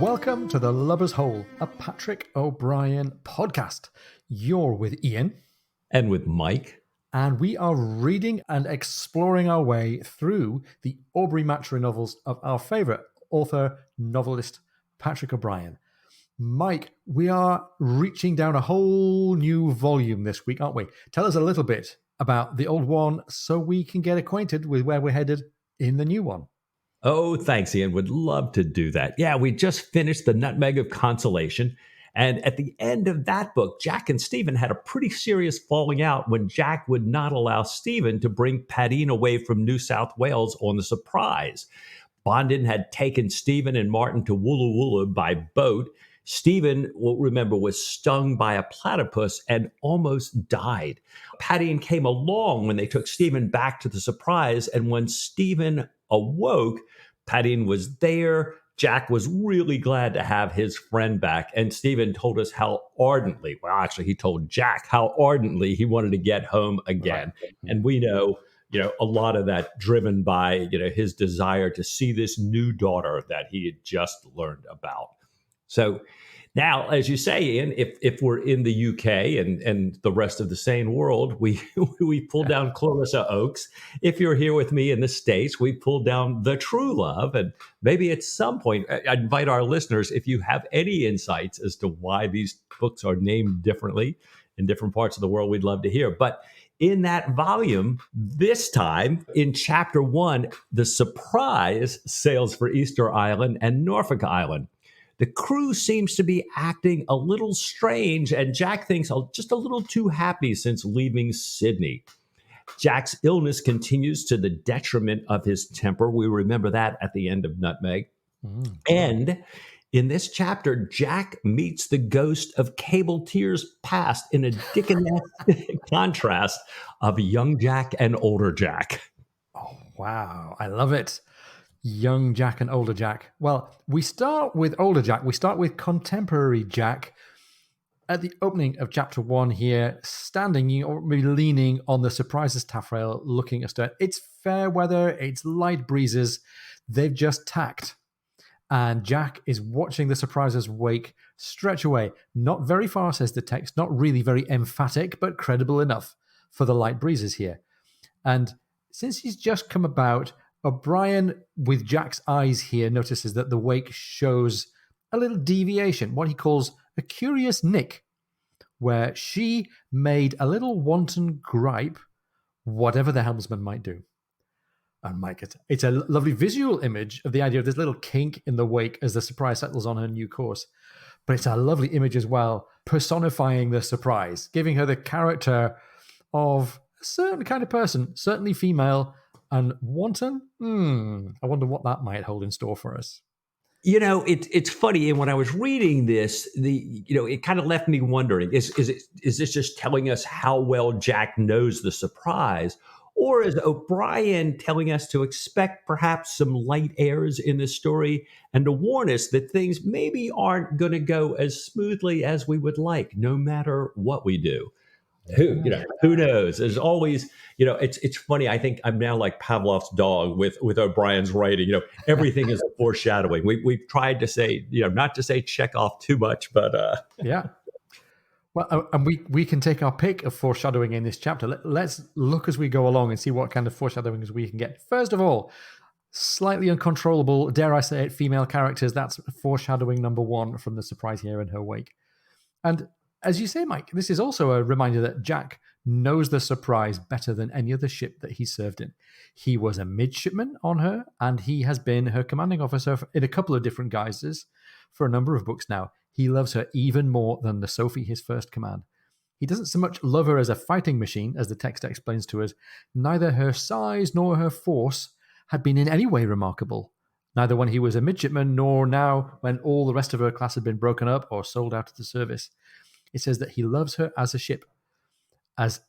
Welcome to The Lover's Hole, a Patrick O'Brien podcast. You're with Ian. And with Mike. And we are reading and exploring our way through the Aubrey Maturin novels of our favourite author, novelist, Patrick O'Brien. Mike, we are reaching down a whole new volume this week, aren't we? Tell us a little bit about the old one so we can get acquainted with where we're headed in the new one. Oh, thanks, Ian. Would love to do that. Yeah, we just finished The Nutmeg of Consolation. And at the end of that book, Jack and Stephen had a pretty serious falling out when Jack would not allow Stephen to bring Padine away from New South Wales on the Surprise. Bondin had taken Stephen and Martin to Woola Woola by boat. Stephen, remember, was stung by a platypus and almost died. Padine came along when they took Stephen back to the Surprise, and when Stephen awoke, Padine was there. Jack was really glad to have his friend back, and Stephen told us how ardently, well, actually, he told Jack how ardently he wanted to get home again. Right. And we know, a lot of that driven by, his desire to see this new daughter that he had just learned about. So now, as you say, Ian, if we're in the UK and the rest of the sane world, we pull down Clarissa Oakes. If you're here with me in the States, we pull down the Truelove. And maybe at some point, I invite our listeners, if you have any insights as to why these books are named differently in different parts of the world, we'd love to hear. But in that volume, this time in chapter 1, the Surprise sails for Easter Island and Norfolk Island. The crew seems to be acting a little strange, and Jack thinks just a little too happy since leaving Sydney. Jack's illness continues to the detriment of his temper. We remember that at the end of Nutmeg. And in this chapter, Jack meets the ghost of Cable Tears past in a Dickens contrast of young Jack and older Jack. Oh, wow. I love it. Young Jack and older Jack. Well, we start with older Jack. We start with contemporary Jack at the opening of chapter 1 here, standing or maybe leaning on the Surprise's taffrail, looking astern. It's fair weather. It's light breezes. They've just tacked. And Jack is watching the Surprise's wake stretch away. Not very far, says the text. Not really very emphatic, but credible enough for the light breezes here. And since he's just come about, O'Brien, with Jack's eyes here, notices that the wake shows a little deviation, what he calls a curious nick, where she made a little wanton gripe, whatever the helmsman might do. And Mike, it's a lovely visual image of the idea of this little kink in the wake as the Surprise settles on her new course. But it's a lovely image as well, personifying the Surprise, giving her the character of a certain kind of person, certainly female, and wanton? I wonder what that might hold in store for us. It's funny. And when I was reading this, it kind of left me wondering, is this just telling us how well Jack knows the Surprise? Or is O'Brien telling us to expect perhaps some light airs in this story and to warn us that things maybe aren't going to go as smoothly as we would like, no matter what we do? Who knows? There's always, it's funny. I think I'm now like Pavlov's dog with O'Brien's writing. Everything is a foreshadowing. We've tried to say, not to say Chekhov too much, but yeah. Well, and we can take our pick of foreshadowing in this chapter. Let's look as we go along and see what kind of foreshadowings we can get. First of all, slightly uncontrollable, dare I say it, female characters. That's foreshadowing number 1 from the Surprise here in her wake. And as you say, Mike, this is also a reminder that Jack knows the Surprise better than any other ship that he served in. He was a midshipman on her, and he has been her commanding officer in a couple of different guises for a number of books now. He loves her even more than the Sophie, his first command. He doesn't so much love her as a fighting machine, as the text explains to us. Neither her size nor her force had been in any way remarkable, neither when he was a midshipman nor now when all the rest of her class had been broken up or sold out of the service. It says that he loves her as a ship, as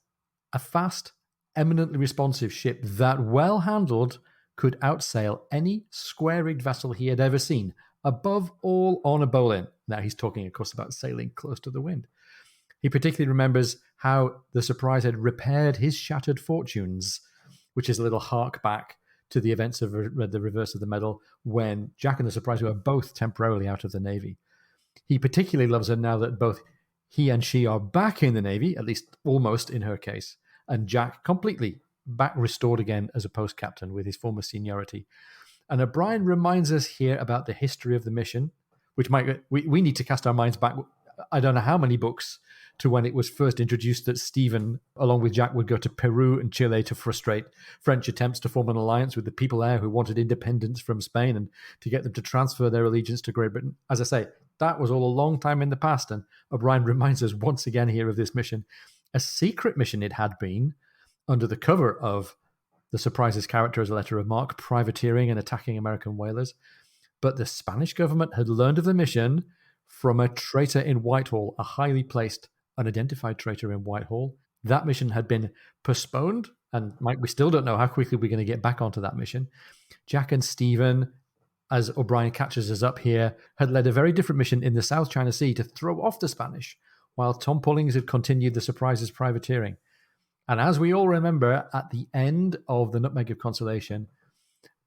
a fast, eminently responsive ship that, well handled, could outsail any square-rigged vessel he had ever seen, above all on a bowline. Now he's talking, of course, about sailing close to the wind. He particularly remembers how the Surprise had repaired his shattered fortunes, which is a little hark back to the events of the reverse of the medal when Jack and the Surpriser are both temporarily out of the Navy. He particularly loves her now that both he and she are back in the Navy, at least almost in her case, and Jack completely back restored again as a post captain with his former seniority. And O'Brien reminds us here about the history of the mission, which we need to cast our minds back, I don't know how many books, to when it was first introduced that Stephen, along with Jack, would go to Peru and Chile to frustrate French attempts to form an alliance with the people there who wanted independence from Spain and to get them to transfer their allegiance to Great Britain. As I say, that was all a long time in the past, and O'Brien reminds us once again here of this mission. A secret mission it had been, under the cover of the Surpriser's character as a letter of marque, privateering and attacking American whalers. But the Spanish government had learned of the mission from a traitor in Whitehall, a highly placed, unidentified traitor in Whitehall. That mission had been postponed, and Mike, we still don't know how quickly we're going to get back onto that mission. Jack and Stephen, as O'Brien catches us up here, had led a very different mission in the South China Sea to throw off the Spanish, while Tom Pullings had continued the Surpriser's privateering. And as we all remember, at the end of the Nutmeg of Consolation,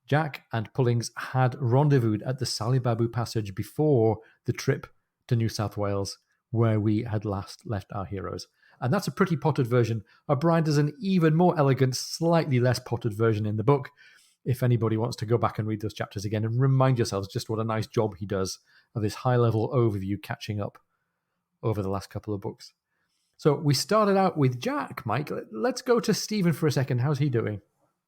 Jack and Pullings had rendezvoused at the Salibabu Passage before the trip to New South Wales, where we had last left our heroes. And that's a pretty potted version. O'Brien does an even more elegant, slightly less potted version in the book, if anybody wants to go back and read those chapters again and remind yourselves just what a nice job he does of this high-level overview catching up over the last couple of books. So we started out with Jack, Mike. Let's go to Stephen for a second. How's he doing?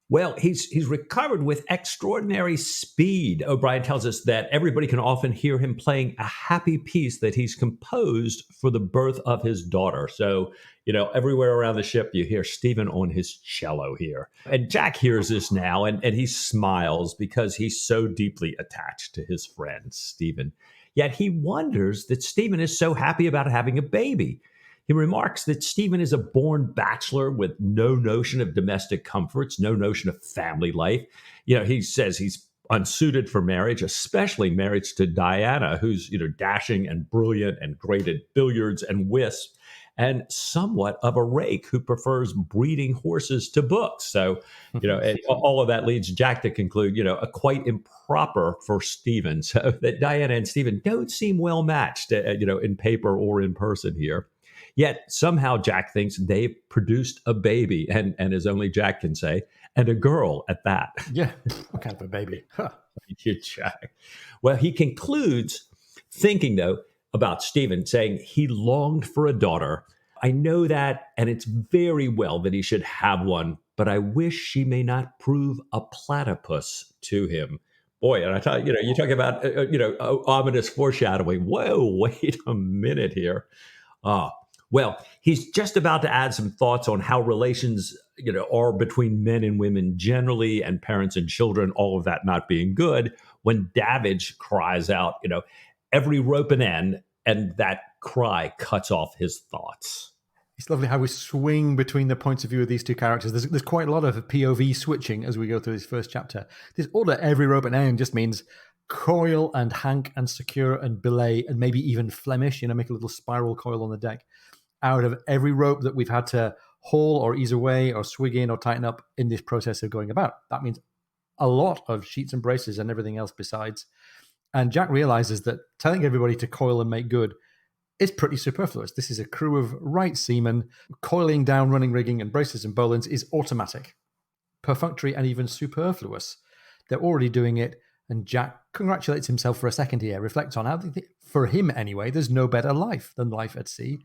Well, he's recovered with extraordinary speed. O'Brien tells us that everybody can often hear him playing a happy piece that he's composed for the birth of his daughter. So, everywhere around the ship, you hear Stephen on his cello here. And Jack hears this now, and he smiles because he's so deeply attached to his friend, Stephen. Yet he wonders that Stephen is so happy about having a baby. He remarks that Stephen is a born bachelor with no notion of domestic comforts, no notion of family life. He says he's unsuited for marriage, especially marriage to Diana, who's, dashing and brilliant and great at billiards and whist, and somewhat of a rake who prefers breeding horses to books. So, and all of that leads Jack to conclude, a quite improper for Stephen. So that Diana and Stephen don't seem well matched, in paper or in person here. Yet somehow Jack thinks they've produced a baby, and as only Jack can say, and a girl at that. Yeah, what kind of a baby? Huh. Thank you, Jack. Well, he concludes thinking, though, about Stephen, saying he longed for a daughter. I know that, and it's very well that he should have one, but I wish she may not prove a platypus to him. Boy, and I thought, you talk about, ominous foreshadowing. Whoa, wait a minute here. Well, he's just about to add some thoughts on how relations, are between men and women generally, and parents and children, all of that not being good, when Davidge cries out, every rope an end, and that cry cuts off his thoughts. It's lovely how we swing between the points of view of these two characters. There's quite a lot of POV switching as we go through this first chapter. This order, every rope an end, just means coil and hank and secure and belay and maybe even Flemish, make a little spiral coil on the deck out of every rope that we've had to haul or ease away or swig in or tighten up in this process of going about. That means a lot of sheets and braces and everything else besides. And Jack realizes that telling everybody to coil and make good is pretty superfluous. This is a crew of right seamen. Coiling down running rigging and braces and bowlines is automatic, perfunctory, and even superfluous. They're already doing it. And Jack congratulates himself for a second here, reflects on how, for him anyway, there's no better life than life at sea.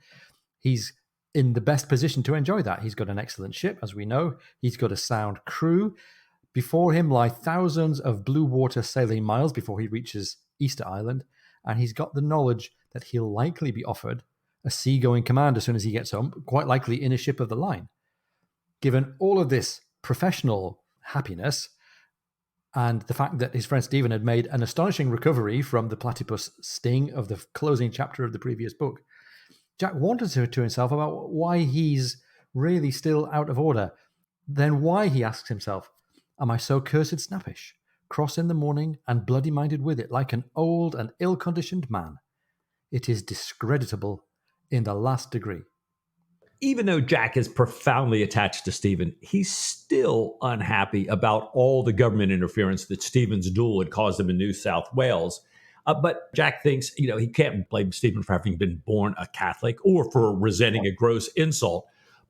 He's in the best position to enjoy that. He's got an excellent ship, as we know. He's got a sound crew. Before him lie thousands of blue water sailing miles before he reaches Easter Island. And he's got the knowledge that he'll likely be offered a seagoing command as soon as he gets home, quite likely in a ship of the line. Given all of this professional happiness, and the fact that his friend Stephen had made an astonishing recovery from the platypus sting of the closing chapter of the previous book, Jack wondered to himself about why he's really still out of order. Then why, he asks himself, am I so cursed snappish, cross in the morning and bloody-minded with it, like an old and ill-conditioned man? It is discreditable in the last degree. even though Jack is profoundly attached to Stephen, he's still unhappy about all the government interference that Stephen's duel had caused him in New South Wales. But Jack thinks, he can't blame Stephen for having been born a Catholic or for resenting a gross insult.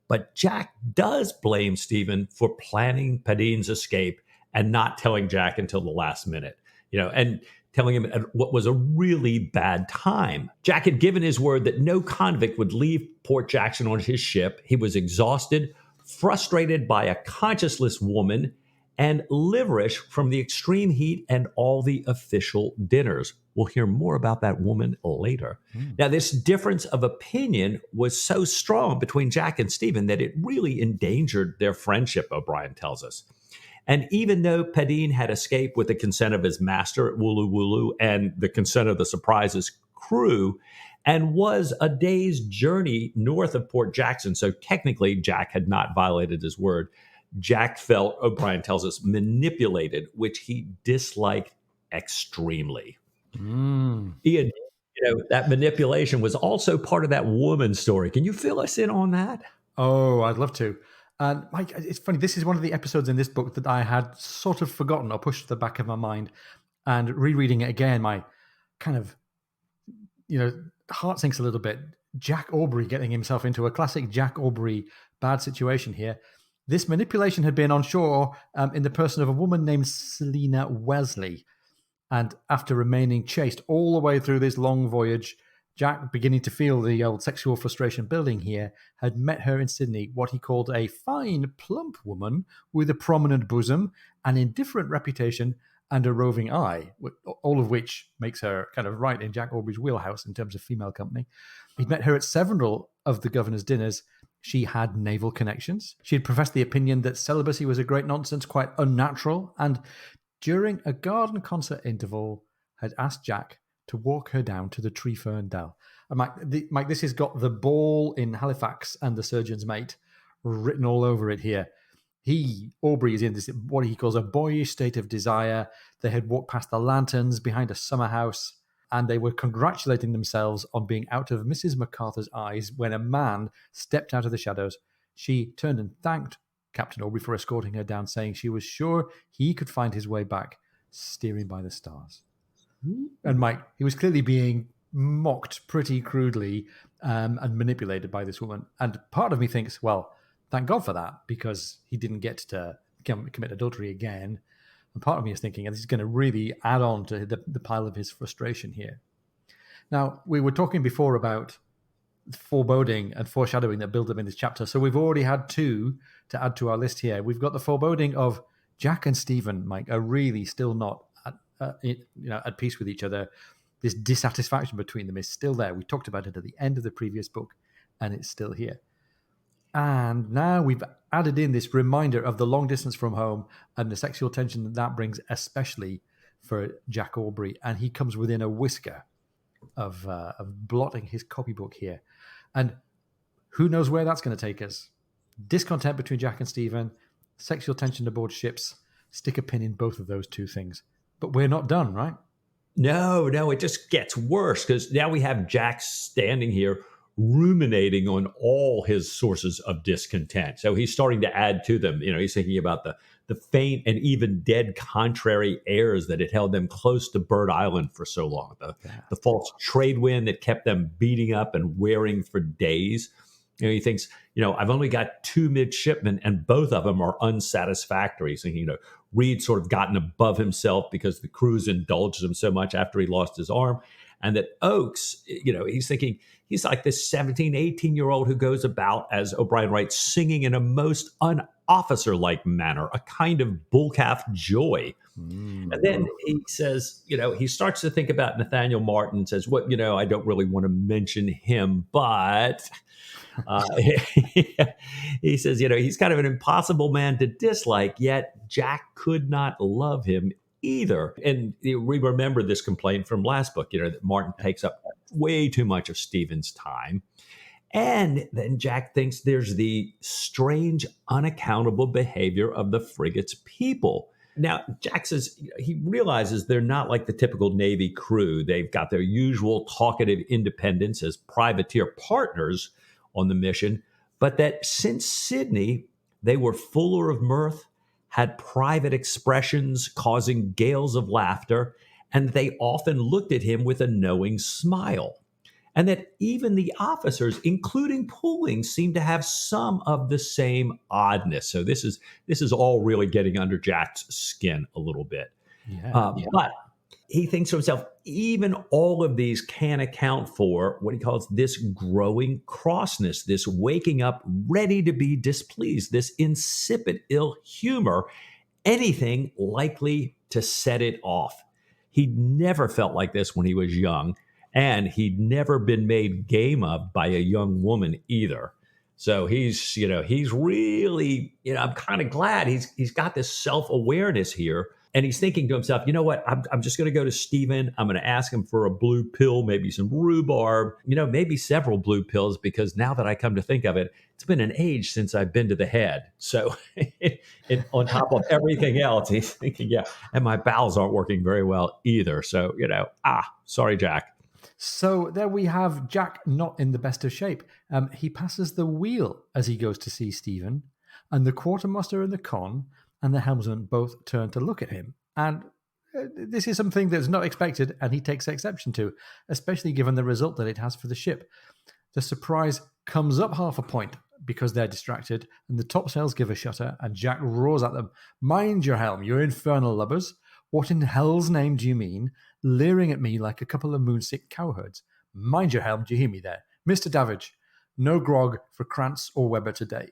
But Jack does blame Stephen for planning Padine's escape and not telling Jack until the last minute, and telling him at what was a really bad time. Jack had given his word that no convict would leave Port Jackson on his ship. He was exhausted, frustrated by a conscienceless woman, and liverish from the extreme heat and all the official dinners. We'll hear more about that woman later. Now, this difference of opinion was so strong between Jack and Stephen that it really endangered their friendship, O'Brien tells us. And even though Padine had escaped with the consent of his master at Wooloo Wooloo and the consent of the Surprise's crew, and was a day's journey north of Port Jackson, so technically Jack had not violated his word, Jack felt, O'Brien tells us, manipulated, which he disliked extremely. Ian, that manipulation was also part of that woman story. Can you fill us in on that? Oh, I'd love to. And Mike, it's funny, this is one of the episodes in this book that I had sort of forgotten or pushed to the back of my mind. And rereading it again, my kind of, heart sinks a little bit. Jack Aubrey getting himself into a classic Jack Aubrey bad situation here. This manipulation had been on shore in the person of a woman named Selina Wesley. And after remaining chaste all the way through this long voyage, Jack, beginning to feel the old sexual frustration building here, had met her in Sydney, what he called a fine, plump woman with a prominent bosom, an indifferent reputation, and a roving eye, all of which makes her kind of right in Jack Aubrey's wheelhouse in terms of female company. He'd met her at several of the governor's dinners. She had naval connections. She had professed the opinion that celibacy was a great nonsense, quite unnatural, and during a garden concert interval had asked Jack to walk her down to the Tree Fern Dell. And Mike, this has got the ball in Halifax and the surgeon's mate written all over it here. Aubrey is in this, what he calls a boyish state of desire. They had walked past the lanterns behind a summer house, and they were congratulating themselves on being out of Mrs. MacArthur's eyes when a man stepped out of the shadows. She turned and thanked Captain Aubrey for escorting her down, saying she was sure he could find his way back, steering by the stars. And Mike, he was clearly being mocked pretty crudely and manipulated by this woman. And part of me thinks, well, thank God for that, because he didn't get to commit adultery again. And part of me is thinking, this is going to really add on to the pile of his frustration here. Now, we were talking before about foreboding and foreshadowing that build up in this chapter. So we've already had two to add to our list here. We've got the foreboding of Jack and Stephen, Mike, are really still not at peace with each other. This dissatisfaction between them is still there. We talked about it at the end of the previous book, and it's still here. And now we've added in this reminder of the long distance from home and the sexual tension that brings, especially for Jack Aubrey. And he comes within a whisker of blotting his copybook here. And who knows where that's going to take us? Discontent between Jack and Stephen, sexual tension aboard ships. Stick a pin in both of those two things. But we're not done, right? No, it just gets worse, because now we have Jack standing here ruminating on all his sources of discontent. So he's starting to add to them. He's thinking about the faint and even dead contrary airs that had held them close to Bird Island for so long. The false trade wind that kept them beating up and wearing for days. He thinks, I've only got 2 midshipmen and both of them are unsatisfactory. He's thinking, Reed's sort of gotten above himself because the crews indulged him so much after he lost his arm. And that Oakes, he's thinking he's like this 17, 18-year-old who goes about, as O'Brien writes, singing in a most unofficer-like manner, a kind of bull-calf joy. And then he says, he starts to think about Nathaniel Martin and says, I don't really want to mention him, but he says, he's kind of an impossible man to dislike, yet Jack could not love him either. And we remember this complaint from last book, that Martin takes up way too much of Stephen's time. And then Jack thinks there's the strange, unaccountable behavior of the frigate's people. Now, Jack says he realizes they're not like the typical Navy crew. They've got their usual talkative independence as privateer partners on the mission, but that since Sydney, they were fuller of mirth, had private expressions causing gales of laughter, and they often looked at him with a knowing smile. And that even the officers, including Pooling, seemed to have some of the same oddness. So this is all really getting under Jack's skin a little bit. Yeah. But he thinks to himself, even all of these can account for what he calls this growing crossness, this waking up ready to be displeased, this insipid ill humor, anything likely to set it off. He'd never felt like this when he was young, and he'd never been made game of by a young woman either. So he's really, I'm kind of glad he's got this self-awareness here. And he's thinking to himself, you know what? I'm just going to go to Stephen. I'm going to ask him for a blue pill, maybe some rhubarb, maybe several blue pills, because now that I come to think of it, it's been an age since I've been to the head. So on top of everything else, he's thinking, yeah, and my bowels aren't working very well either. So, sorry, Jack. So there we have Jack not in the best of shape. He passes the wheel as he goes to see Stephen, and the quartermaster and the con and the helmsman both turn to look at him. And this is something that's not expected, and he takes exception to, especially given the result that it has for the ship. The surprise comes up half a point because they're distracted, and the topsails give a shudder, and Jack roars at them, "Mind your helm, you infernal lubbers! What in hell's name do you mean, leering at me like a couple of moonsick cowherds? Mind your helm, do you hear me there? Mr. Davidge, no grog for Krantz or Weber today."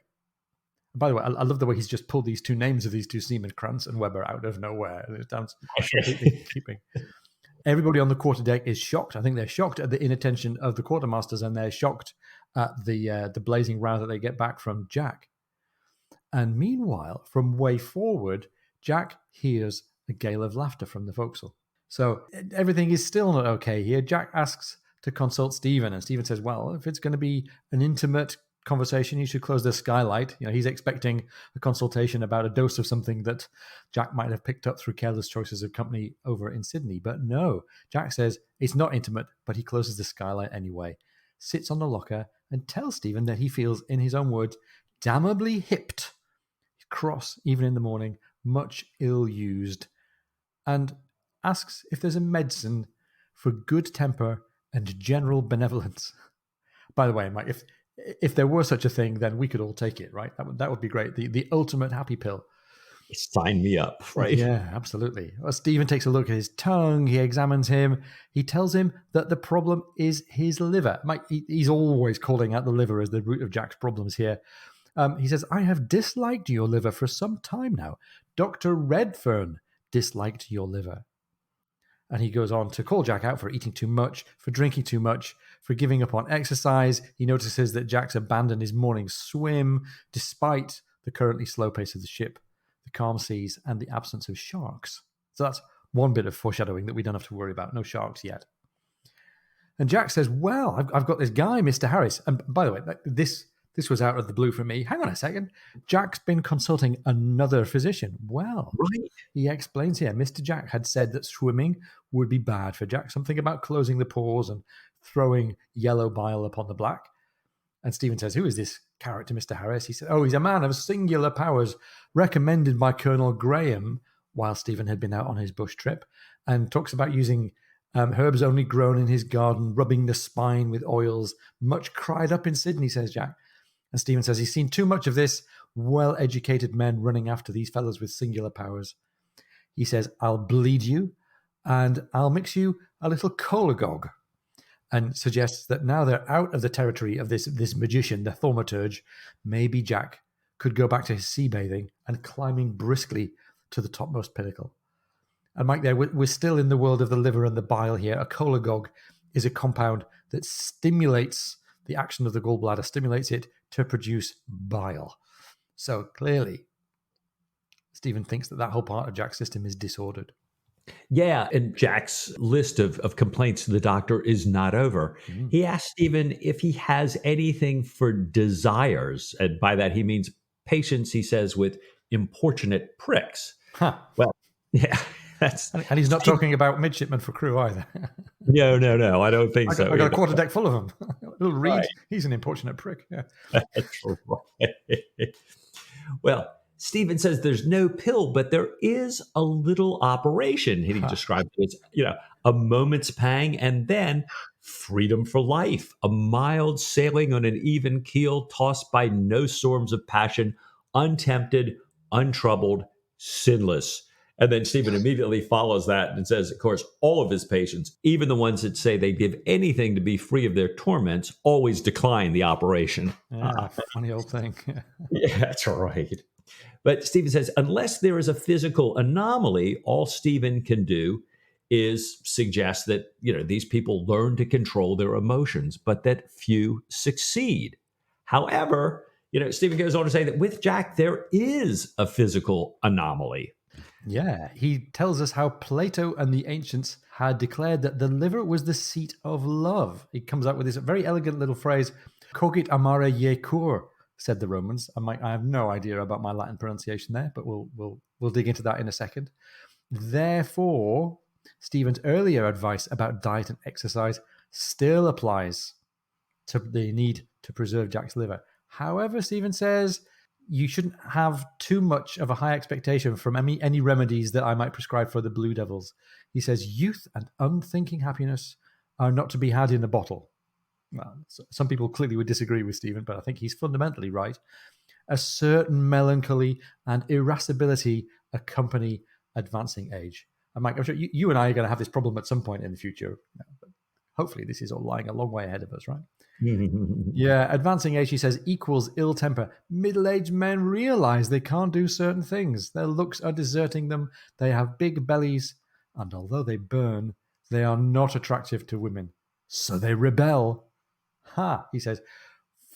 By the way, I love the way he's just pulled these two names of these two seamen, Krantz and Weber, out of nowhere. It sounds completely keeping. Everybody on the quarterdeck is shocked. I think they're shocked at the inattention of the quartermasters, and they're shocked at the blazing row that they get back from Jack. And meanwhile, from way forward, Jack hears a gale of laughter from the forecastle. So everything is still not okay here. Jack asks to consult Stephen, and Stephen says, well, if it's going to be an intimate conversation, you should close the skylight. He's expecting a consultation about a dose of something that Jack might have picked up through careless choices of company over in Sydney. But no, Jack says it's not intimate, but he closes the skylight anyway, sits on the locker, and tells Stephen that he feels, in his own words, damnably hipped, cross even in the morning, much ill-used, and asks if there's a medicine for good temper and general benevolence. By the way, Mike, if there were such a thing, then we could all take it, right? That would be great. The ultimate happy pill. Sign me up, right? Yeah, absolutely. Well, Stephen takes a look at his tongue. He examines him. He tells him that the problem is his liver. Mike, he's always calling out the liver as the root of Jack's problems here. He says, I have disliked your liver for some time now. Dr. Redfern disliked your liver. And he goes on to call Jack out for eating too much, for drinking too much, for giving up on exercise. He notices that Jack's abandoned his morning swim, despite the currently slow pace of the ship, the calm seas, and the absence of sharks. So that's one bit of foreshadowing that we don't have to worry about. No sharks yet. And Jack says, well, I've got this guy, Mr. Harris. And by the way, this was out of the blue for me. Hang on a second. Jack's been consulting another physician. Well, right. He explains here, Mr. Jack had said that swimming would be bad for Jack, something about closing the pores and throwing yellow bile upon the black. And Stephen says, who is this character, Mr. Harris? He said, he's a man of singular powers, recommended by Colonel Graham, while Stephen had been out on his bush trip, and talks about using herbs only grown in his garden, rubbing the spine with oils, much cried up in Sydney, says Jack. And Stephen says he's seen too much of this, well-educated men running after these fellows with singular powers. He says, I'll bleed you, and I'll mix you a little cholagog, and suggests that now they're out of the territory of this magician, the thaumaturge, maybe Jack could go back to his sea bathing and climbing briskly to the topmost pinnacle. And Mike, we're still in the world of the liver and the bile here. A cholagog is a compound that stimulates the action of the gallbladder, stimulates it to produce bile. So clearly, Stephen thinks that whole part of Jack's system is disordered. Yeah, and Jack's list of complaints to the doctor is not over. Mm-hmm. He asks Stephen if he has anything for desires, and by that he means patients, he says, with importunate pricks. Huh. Well, yeah. And he's not talking about midshipmen for crew either. No, I don't think so. I got a quarterdeck full of them. Little Reed, Right. he's an importunate prick. Yeah. That's right. Well, Stephen says there's no pill, but there is a little operation. And he describes it as, a moment's pang and then freedom for life, a mild sailing on an even keel, tossed by no storms of passion, untempted, untroubled, sinless. And then Stephen immediately follows that and says, of course, all of his patients, even the ones that say they give anything to be free of their torments, always decline the operation. Yeah, funny old thing. Yeah, that's right. But Stephen says, unless there is a physical anomaly, all Stephen can do is suggest that, these people learn to control their emotions, but that few succeed. However, Stephen goes on to say that with Jack, there is a physical anomaly. Yeah, he tells us how Plato and the ancients had declared that the liver was the seat of love. He comes out with this very elegant little phrase, "Cogit amare ye cur," said the Romans. I have no idea about my Latin pronunciation there, but we'll dig into that in a second. Therefore, Stephen's earlier advice about diet and exercise still applies to the need to preserve Jack's liver. However, Stephen says you shouldn't have too much of a high expectation from any remedies that I might prescribe for the Blue Devils. He says youth and unthinking happiness are not to be had in a bottle. Well, some people clearly would disagree with Stephen, but I think he's fundamentally right. A certain melancholy and irascibility accompany advancing age. And Mike, I'm sure you and I are going to have this problem at some point in the future. But hopefully this is all lying a long way ahead of us, right? Yeah, advancing age, he says, equals ill temper. Middle-aged men realize they can't do certain things. Their looks are deserting them. They have big bellies, and although they burn, they are not attractive to women. So they rebel. He says,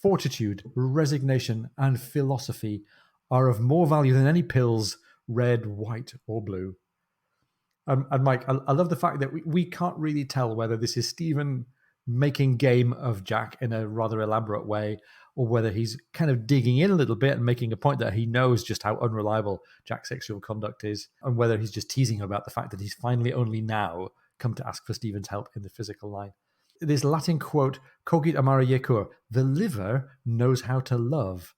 fortitude, resignation, and philosophy are of more value than any pills, red, white, or blue. And Mike, I love the fact that we can't really tell whether this is Stephen making game of Jack in a rather elaborate way, or whether he's kind of digging in a little bit and making a point that he knows just how unreliable Jack's sexual conduct is, and whether he's just teasing about the fact that he's finally only now come to ask for Stephen's help in the physical line. This Latin quote, "Cogit amare jecur," the liver knows how to love.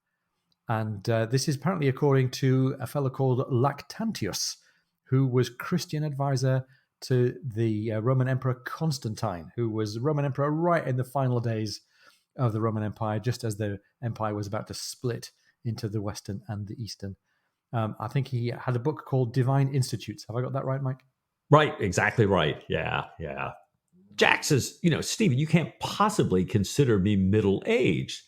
And this is apparently according to a fellow called Lactantius, who was Christian advisor to the Roman Emperor Constantine, who was Roman Emperor right in the final days of the Roman Empire, just as the empire was about to split into the Western and the Eastern. I think he had a book called Divine Institutes. Have I got that right, Mike? Right, exactly right. Yeah. Jack says, Stephen, you can't possibly consider me middle-aged.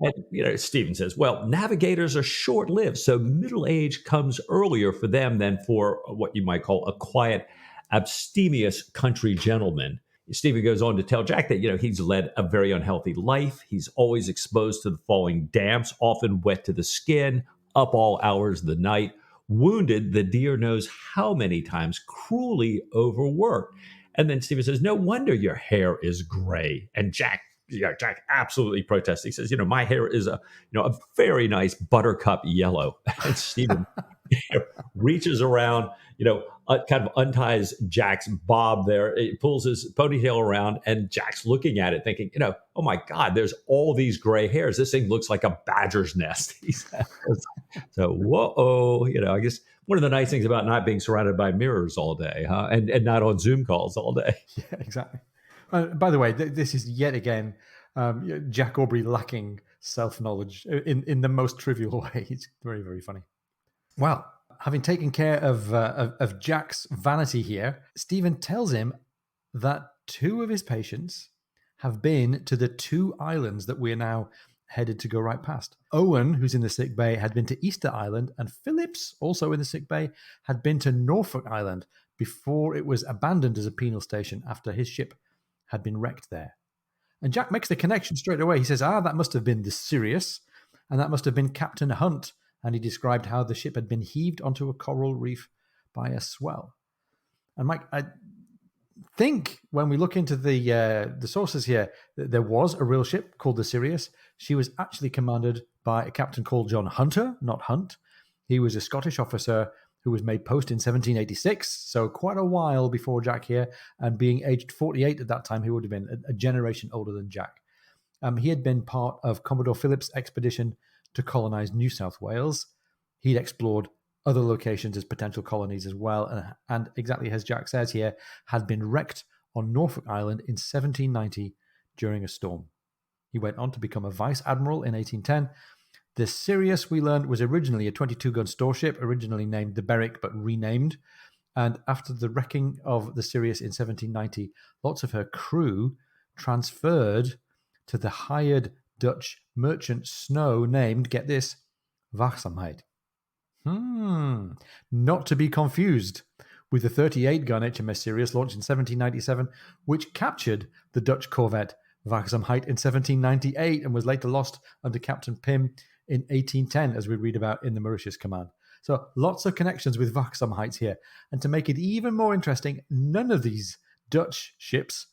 And, Stephen says, well, navigators are short-lived, so middle age comes earlier for them than for what you might call a quiet, abstemious country gentleman. Stephen goes on to tell Jack that, he's led a very unhealthy life. He's always exposed to the falling damps, often wet to the skin, up all hours of the night, wounded the dear knows how many times, cruelly overworked. And then Stephen says, no wonder your hair is gray. And Jack absolutely protests. He says, my hair is a very nice buttercup yellow. And Stephen reaches around, kind of unties Jack's bob there. He pulls his ponytail around, and Jack's looking at it thinking, oh my God, there's all these gray hairs. This thing looks like a badger's nest. He says. So, whoa, I guess one of the nice things about not being surrounded by mirrors all day, huh? And not on Zoom calls all day. Yeah, exactly. By the way, this is yet again Jack Aubrey lacking self-knowledge in the most trivial way. It's very, very funny. Well, having taken care of Jack's vanity here, Stephen tells him that two of his patients have been to the two islands that we're now headed to go right past. Owen, who's in the sick bay, had been to Easter Island, and Phillips, also in the sick bay, had been to Norfolk Island before it was abandoned as a penal station after his ship had been wrecked there. And Jack makes the connection straight away. He says, that must have been the Sirius, and that must have been Captain Hunt. And he described how the ship had been heaved onto a coral reef by a swell. And Mike, I think when we look into the sources here, there was a real ship called the Sirius. She was actually commanded by a captain called John Hunter, not Hunt. He was a Scottish officer who was made post in 1786, so quite a while before Jack here, and being aged 48 at that time, he would have been a generation older than Jack. He had been part of Commodore Phillips' expedition to colonize New South Wales. He'd explored other locations as potential colonies as well, and exactly as Jack says here, had been wrecked on Norfolk Island in 1790 during a storm. He went on to become a vice admiral in 1810. The Sirius, we learned, was originally a 22-gun storeship, originally named the Berwick, but renamed. And after the wrecking of the Sirius in 1790, lots of her crew transferred to the hired Dutch merchant Snow named, get this, Waakzaamheid. Not to be confused with the 38-gun HMS Sirius launched in 1797, which captured the Dutch corvette Waakzaamheid in 1798 and was later lost under Captain Pym in 1810, as we read about in the Mauritius Command. So lots of connections with Waakzaamheid here. And to make it even more interesting, none of these Dutch ships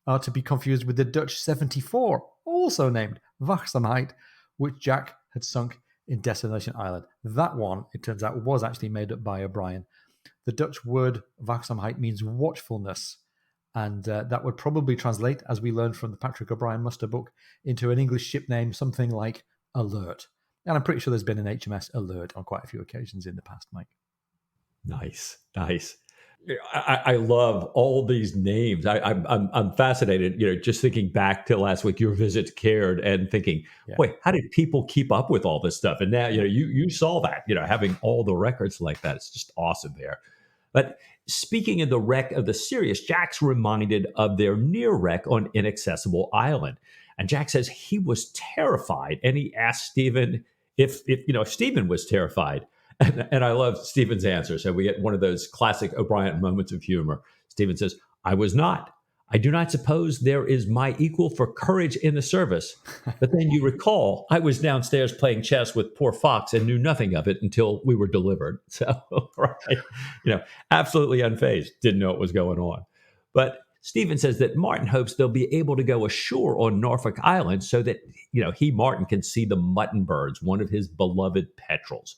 are to be confused with the Dutch 74, also named Waakzaamheid, which Jack had sunk in Desolation Island. That one, it turns out, was actually made up by O'Brien. The Dutch word Waakzaamheid means watchfulness, and that would probably translate, as we learned from the Patrick O'Brien Muster book, into an English ship name, something like Alert. And I'm pretty sure there's been an HMS Alert on quite a few occasions in the past, Mike. Nice. I love all these names. I'm fascinated. Just thinking back to last week, your visit to Caird, and thinking, wait, how did people keep up with all this stuff? And now, you saw that. Having all the records like that, it's just awesome there. But speaking of the wreck of the Sirius, Jack's reminded of their near wreck on Inaccessible Island, and Jack says he was terrified, and he asked Stephen if Stephen was terrified. And I love Stephen's answer. So we get one of those classic O'Brien moments of humor. Stephen says, "I was not. I do not suppose there is my equal for courage in the service. But then you recall, I was downstairs playing chess with poor Fox and knew nothing of it until we were delivered." So, right, absolutely unfazed, didn't know what was going on. But Stephen says that Martin hopes they'll be able to go ashore on Norfolk Island so that, Martin, can see the mutton birds, one of his beloved petrels.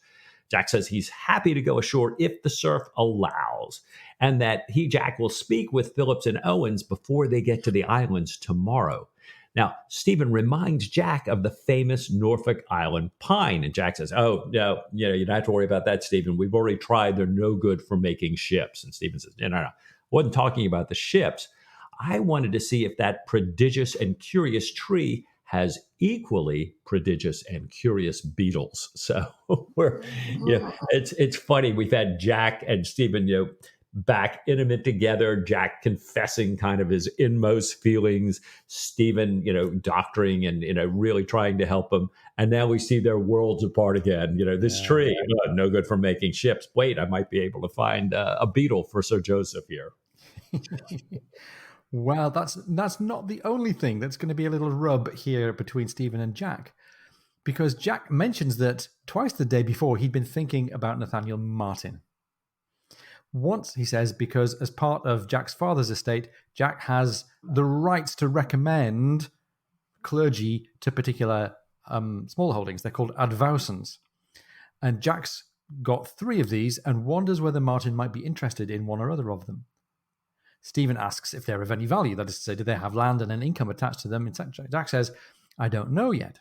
Jack says he's happy to go ashore if the surf allows, and that Jack, will speak with Phillips and Owens before they get to the islands tomorrow. Now, Stephen reminds Jack of the famous Norfolk Island pine, and Jack says, "Oh, no, you don't have to worry about that, Stephen. We've already tried. They're no good for making ships." And Stephen says, No. I wasn't talking about the ships. I wanted to see if that prodigious and curious tree has equally prodigious and curious beetles. So it's funny. We've had Jack and Stephen, back intimate together. Jack confessing kind of his inmost feelings. Stephen, doctoring and really trying to help him. And now we see their worlds apart again. This tree, no good for making ships. Wait, I might be able to find a beetle for Sir Joseph here. Well, that's not the only thing that's going to be a little rub here between Stephen and Jack, because Jack mentions that twice the day before he'd been thinking about Nathaniel Martin. Once, he says, because as part of Jack's father's estate, Jack has the rights to recommend clergy to particular small holdings. They're called advowsons. And Jack's got 3 of these and wonders whether Martin might be interested in one or other of them. Stephen asks if they're of any value, that is to say, do they have land and an income attached to them, etc. Jack says, "I don't know yet."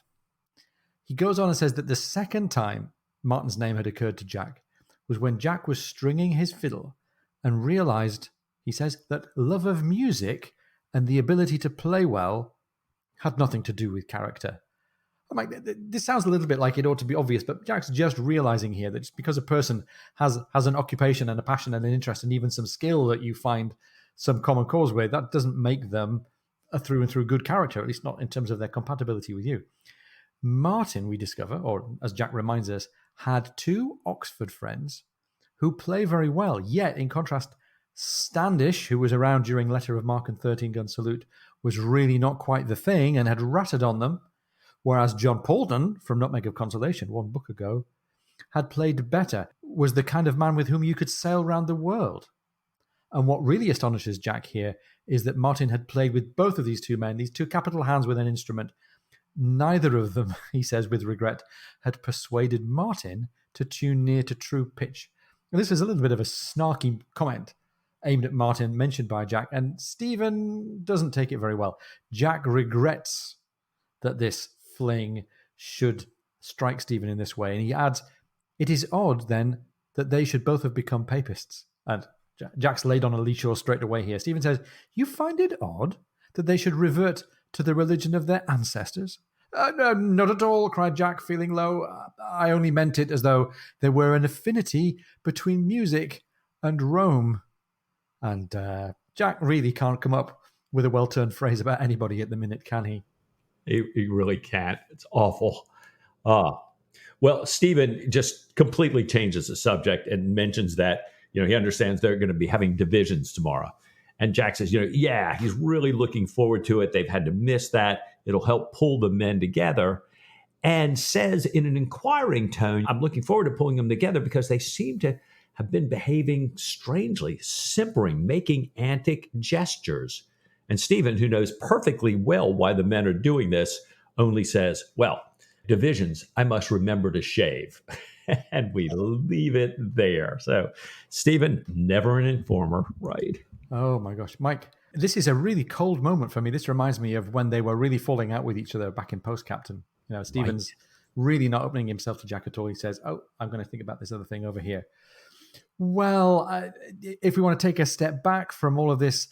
He goes on and says that the second time Martin's name had occurred to Jack was when Jack was stringing his fiddle and realized, he says, that love of music and the ability to play well had nothing to do with character. I'm like, this sounds a little bit like it ought to be obvious, but Jack's just realizing here that just because a person has an occupation and a passion and an interest and even some skill that you find some common cause with, that doesn't make them a through and through good character, at least not in terms of their compatibility with you. Martin, we discover, or as Jack reminds us, had 2 Oxford friends who play very well. Yet, in contrast, Standish, who was around during Letter of Marque and 13-gun salute, was really not quite the thing and had ratted on them, whereas John Paulden, from Nutmeg of Consolation, 1 book ago, had played better, was the kind of man with whom you could sail round the world. And what really astonishes Jack here is that Martin had played with both of these 2 men, these 2 capital hands with an instrument. Neither of them, he says with regret, had persuaded Martin to tune near to true pitch. And this is a little bit of a snarky comment aimed at Martin, mentioned by Jack, and Stephen doesn't take it very well. Jack regrets that this fling should strike Stephen in this way. And he adds, "It is odd, then, that they should both have become papists." And Jack's laid on a lee shore straight away here. Stephen says, "You find it odd that they should revert to the religion of their ancestors?" No, not at all," cried Jack, feeling low. "I only meant it as though there were an affinity between music and Rome." And Jack really can't come up with a well-turned phrase about anybody at the minute, can he? He really can't. It's awful. Well, Stephen just completely changes the subject and mentions that, he understands they're going to be having divisions tomorrow. And Jack says, yeah, he's really looking forward to it. They've had to miss that. It'll help pull the men together. And says in an inquiring tone, "I'm looking forward to pulling them together because they seem to have been behaving strangely, simpering, making antic gestures." And Stephen, who knows perfectly well why the men are doing this, only says, "Well, divisions, I must remember to shave." And we leave it there. So Stephen, never an informer, right? Oh my gosh, Mike, this is a really cold moment for me. This reminds me of when they were really falling out with each other back in Post Captain. Stephen's really not opening himself to Jack at all. He says, "Oh, I'm going to think about this other thing over here." Well, if we want to take a step back from all of this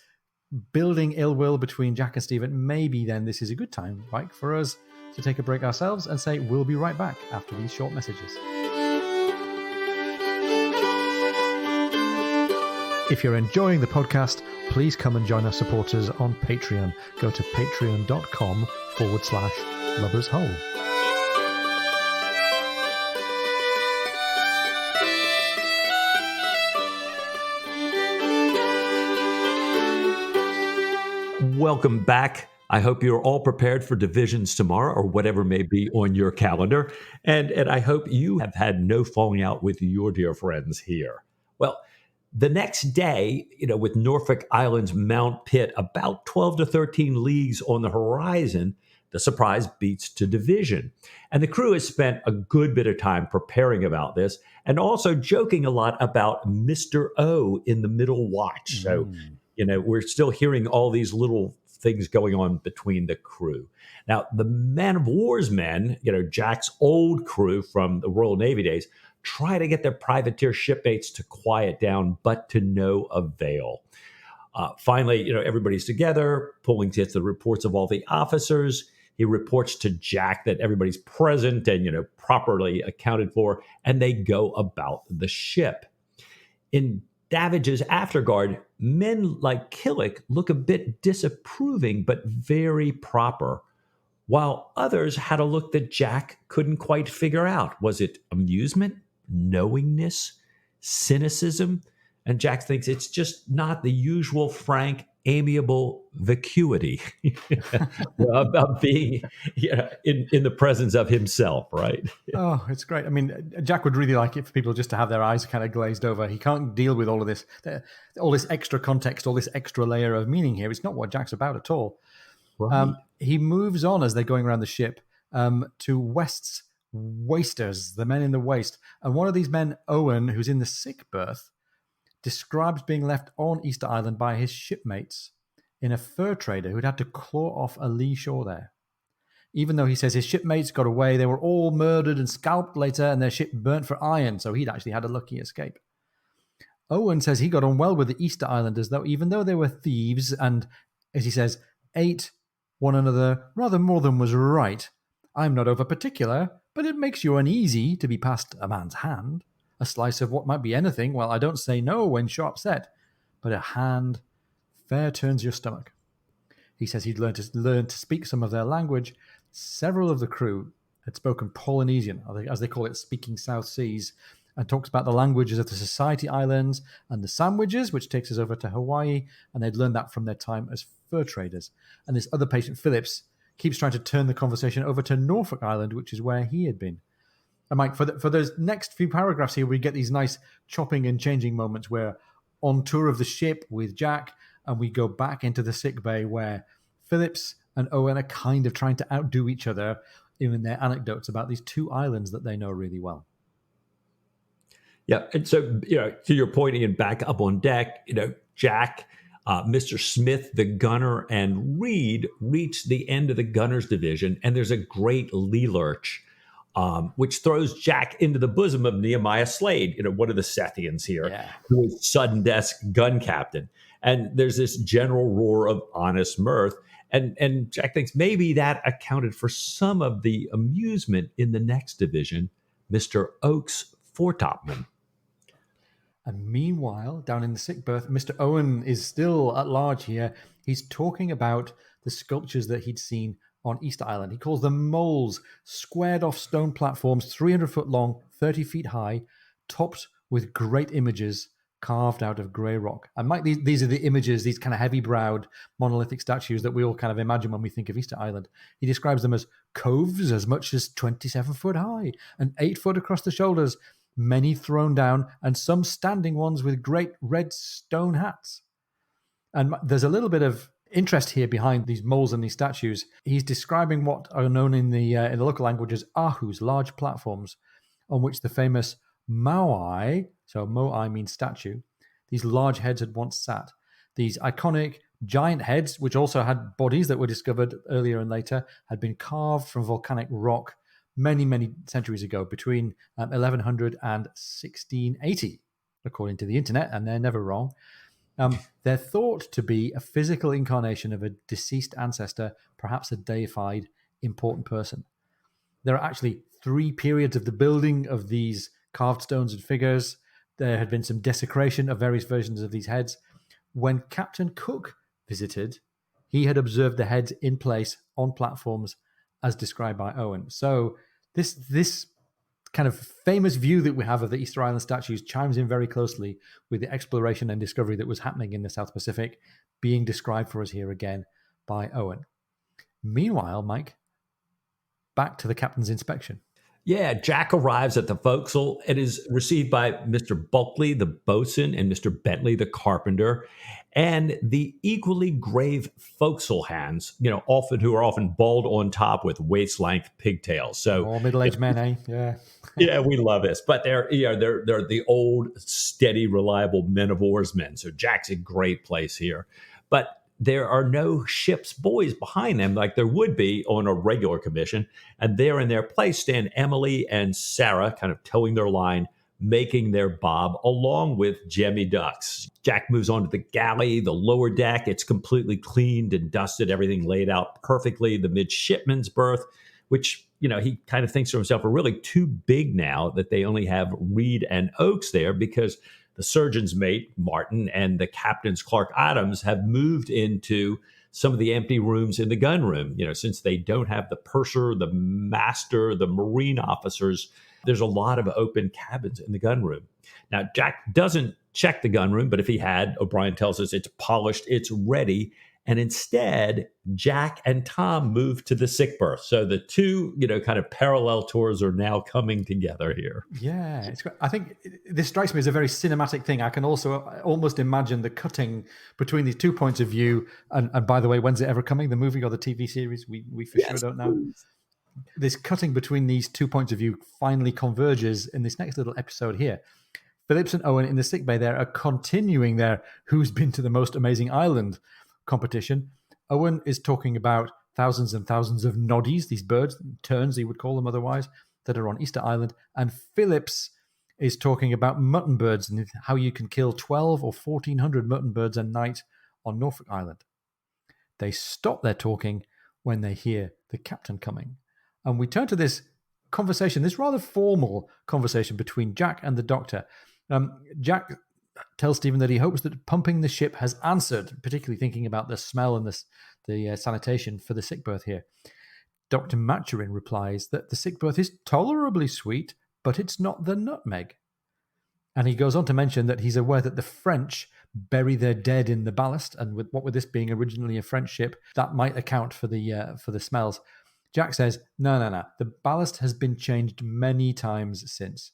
building ill will between Jack and Stephen, maybe then this is a good time, Mike, for us to take a break ourselves and say we'll be right back after these short messages. If you're enjoying the podcast, please come and join our supporters on Patreon. Go to patreon.com/lovershole. Welcome back. I hope you're all prepared for divisions tomorrow or whatever may be on your calendar. And I hope you have had no falling out with your dear friends here. Well, the next day, with Norfolk Island's Mount Pitt about 12 to 13 leagues on the horizon, the surprise beats to division. And the crew has spent a good bit of time preparing about this and also joking a lot about Mr. O in the middle watch. So, we're still hearing all these little things going on between the crew. Now, the man of war's men, Jack's old crew from the Royal Navy days, try to get their privateer shipmates to quiet down, but to no avail. Finally, everybody's together, pulling together the reports of all the officers. He reports to Jack that everybody's present and, properly accounted for, and they go about the ship. In Davidge's afterguard, men like Killick look a bit disapproving, but very proper, while others had a look that Jack couldn't quite figure out. Was it amusement, knowingness, cynicism? And Jack thinks it's just not the usual frank, amiable vacuity about being in the presence of himself, right? Oh, it's great. I mean, Jack would really like it for people just to have their eyes kind of glazed over. He can't deal with all of this, all this extra context, all this extra layer of meaning here. It's not what Jack's about at all. Right. He moves on as they're going around the ship to West's wasters, the men in the waist. And one of these men, Owen, who's in the sick berth, describes being left on Easter Island by his shipmates in a fur trader who'd had to claw off a lee shore there. Even though he says his shipmates got away, they were all murdered and scalped later and their ship burnt for iron, so he'd actually had a lucky escape. Owen says he got on well with the Easter Islanders, though, even though they were thieves and, as he says, ate one another rather more than was right. I'm not over particular, but it makes you uneasy to be past a man's hand. A slice of what might be anything, well, I don't say no when sharp set, but a hand fair turns your stomach. He says he'd learned to speak some of their language. Several of the crew had spoken Polynesian, as they call it, speaking South Seas, and talks about the languages of the Society Islands and the Sandwiches, which takes us over to Hawaii, and they'd learned that from their time as fur traders. And this other patient, Phillips, keeps trying to turn the conversation over to Norfolk Island, which is where he had been. And Mike, for those next few paragraphs here, we get these nice chopping and changing moments where on tour of the ship with Jack, and we go back into the sick bay where Phillips and Owen are kind of trying to outdo each other in their anecdotes about these two islands that they know really well. Yeah, and so, to your point, and back up on deck, Jack Mr. Smith, the gunner, and Reed reach the end of the gunner's division, and there's a great lee lurch, which throws Jack into the bosom of Nehemiah Slade, one of the Sethians here, Yeah. who is sudden death's gun captain. And there's this general roar of honest mirth. And Jack thinks maybe that accounted for some of the amusement in the next division, Mr. Oakes foretopman. And meanwhile, down in the sick berth, Mr. Owen is still at large here. He's talking about the sculptures that he'd seen on Easter Island. He calls them moles, squared off stone platforms, 300 foot long, 30 feet high, topped with great images carved out of grey rock. And Mike, these are the images, these kind of heavy-browed monolithic statues that we all kind of imagine when we think of Easter Island. He describes them as coves as much as 27 foot high and 8 foot across the shoulders, many thrown down, and some standing ones with great red stone hats. And there's a little bit of interest here behind these moles and these statues. He's describing what are known in the local language as ahus, large platforms, on which the famous moai, so moai means statue, these large heads had once sat. These iconic giant heads, which also had bodies that were discovered earlier and later, had been carved from volcanic rock many, many centuries ago, between 1100 and 1680, according to the internet, and they're never wrong. They're thought to be a physical incarnation of a deceased ancestor, perhaps a deified important person. There are actually 3 periods of the building of these carved stones and figures. There had been some desecration of various versions of these heads. When Captain Cook visited, he had observed the heads in place on platforms as described by Owen. So this kind of famous view that we have of the Easter Island statues chimes in very closely with the exploration and discovery that was happening in the South Pacific, being described for us here again by Owen. Meanwhile, Mike, back to the captain's inspection. Yeah, Jack arrives at the forecastle and is received by Mr. Bulkley, the boatswain, and Mr. Bentley, the carpenter, and the equally grave forecastle hands, who are often bald on top with waist-length pigtails. So all middle-aged men, eh? Yeah. Yeah, we love this, but they're the old, steady, reliable men of war's men. So Jack's a great place here, but there are no ship's boys behind them like there would be on a regular commission. And there in their place stand Emily and Sarah, kind of towing their line, making their bob along with Jemmy Ducks. Jack moves on to the galley, the lower deck. It's completely cleaned and dusted, everything laid out perfectly. The midshipman's berth, which, he kind of thinks to himself are really too big now that they only have Reed and Oakes there, because the surgeon's mate, Martin, and the captain's Clark Adams have moved into some of the empty rooms in the gun room. Since they don't have the purser, the master, the marine officers, there's a lot of open cabins in the gun room. Now, Jack doesn't check the gun room, but if he had, O'Brien tells us it's polished, it's ready. And instead, Jack and Tom move to the sick berth. So the two, kind of parallel tours are now coming together here. Yeah, it's great. I think this strikes me as a very cinematic thing. I can also almost imagine the cutting between these 2 points of view. And by the way, when's it ever coming? The movie or the TV series? We for sure don't know. This cutting between these 2 points of view finally converges in this next little episode here. Phillips and Owen in the sickbay there are continuing their "Who's been to the most amazing island" competition. Owen is talking about thousands and thousands of noddies, these birds, terns he would call them otherwise, that are on Easter Island. And Phillips is talking about mutton birds and how you can kill 12 or 1,400 mutton birds a night on Norfolk Island. They stop their talking when they hear the captain coming. And we turn to this conversation, this rather formal conversation between Jack and the doctor. Jack tells Stephen that he hopes that pumping the ship has answered, particularly thinking about the smell and the sanitation for the sick berth here. Dr. Maturin replies that the sick berth is tolerably sweet, but it's not the nutmeg. And he goes on to mention that he's aware that the French bury their dead in the ballast, and with this being originally a French ship, that might account for the smells. Jack says, no, the ballast has been changed many times since.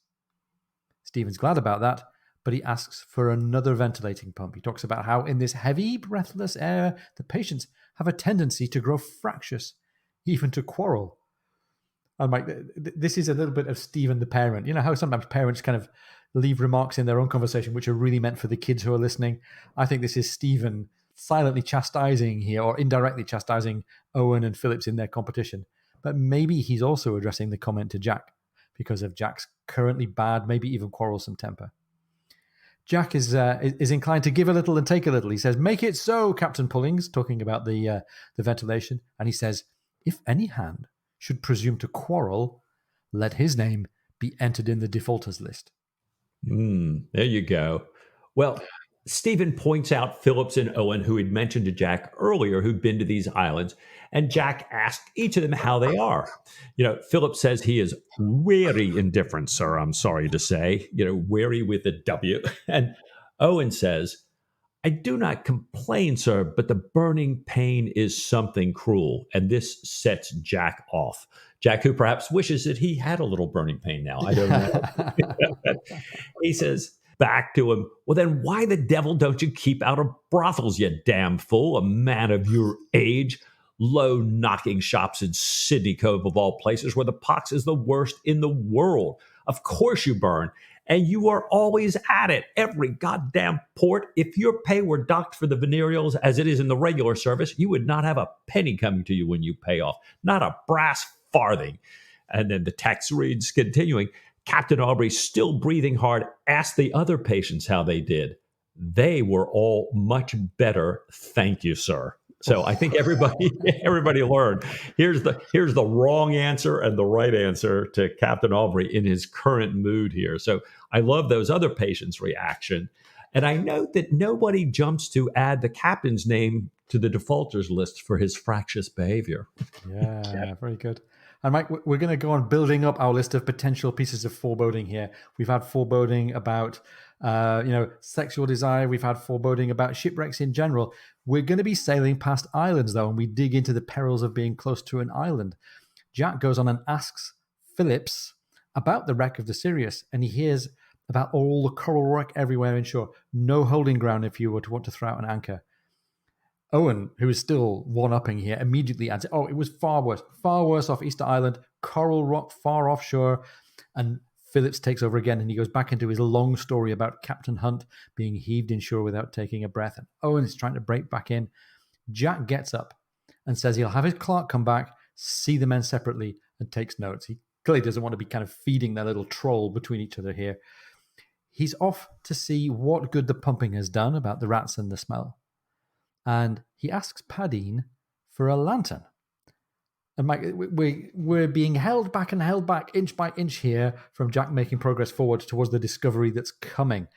Stephen's glad about that, but he asks for another ventilating pump. He talks about how in this heavy, breathless air, the patients have a tendency to grow fractious, even to quarrel. And Mike, this is a little bit of Stephen the parent. You know how sometimes parents kind of leave remarks in their own conversation which are really meant for the kids who are listening? I think this is Stephen silently chastising here, or indirectly chastising Owen and Phillips in their competition. But maybe he's also addressing the comment to Jack because of Jack's currently bad, maybe even quarrelsome temper. Jack is inclined to give a little and take a little. He says, "Make it so, Captain Pullings," talking about the ventilation. And he says, "If any hand should presume to quarrel, let his name be entered in the defaulters list." There you go. Well, Stephen points out Phillips and Owen, who he'd mentioned to Jack earlier, who'd been to these islands, and Jack asked each of them how they are. Phillips says he is very indifferent, sir, I'm sorry to say, wary with a W. And Owen says, "I do not complain, sir, but the burning pain is something cruel." And this sets Jack off. Jack, who perhaps wishes that he had a little burning pain now. I don't know. He says back to him, "Well, then why the devil don't you keep out of brothels, you damn fool? A man of your age, low knocking shops in Sydney Cove, of all places, where the pox is the worst in the world. Of course you burn. And you are always at it, every goddamn port. If your pay were docked for the venereals as it is in the regular service, you would not have a penny coming to you when you pay off, not a brass farthing." And then the text reads, continuing, "Captain Aubrey, still breathing hard, asked the other patients how they did. They were all much better, thank you, sir." So I think everybody learned. Here's the wrong answer and the right answer to Captain Aubrey in his current mood here. So I love those other patients' reaction. And I note that nobody jumps to add the captain's name to the defaulters list for his fractious behavior. Yeah, very good. And Mike, we're going to go on building up our list of potential pieces of foreboding here. We've had foreboding about, sexual desire. We've had foreboding about shipwrecks in general. We're going to be sailing past islands, though, and we dig into the perils of being close to an island. Jack goes on and asks Phillips about the wreck of the Sirius, and he hears about all the coral wreck everywhere inshore. No holding ground if you were to want to throw out an anchor. Owen, who is still one-upping here, immediately adds, "Oh, it was far worse off Easter Island, coral rock far offshore." And Phillips takes over again, and he goes back into his long story about Captain Hunt being heaved inshore without taking a breath. And Owen is trying to break back in. Jack gets up and says he'll have his clerk come back, see the men separately, and takes notes. He clearly doesn't want to be kind of feeding their little troll between each other here. He's off to see what good the pumping has done about the rats and the smell. And he asks Padine for a lantern. And Mike, we're being held back inch by inch here from Jack making progress forward towards the discovery that's coming.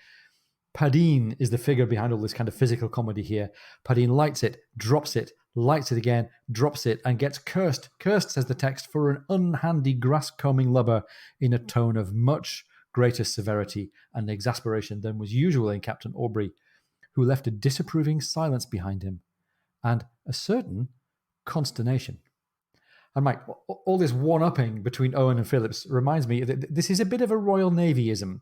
Padine is the figure behind all this kind of physical comedy here. Padine lights it, drops it, lights it again, drops it, and gets cursed. Cursed, says the text, for an unhandy grass-combing lubber in a tone of much greater severity and exasperation than was usual in Captain Aubrey, who left a disapproving silence behind him and a certain consternation. And Mike, all this one-upping between Owen and Phillips reminds me that this is a bit of a Royal Navyism.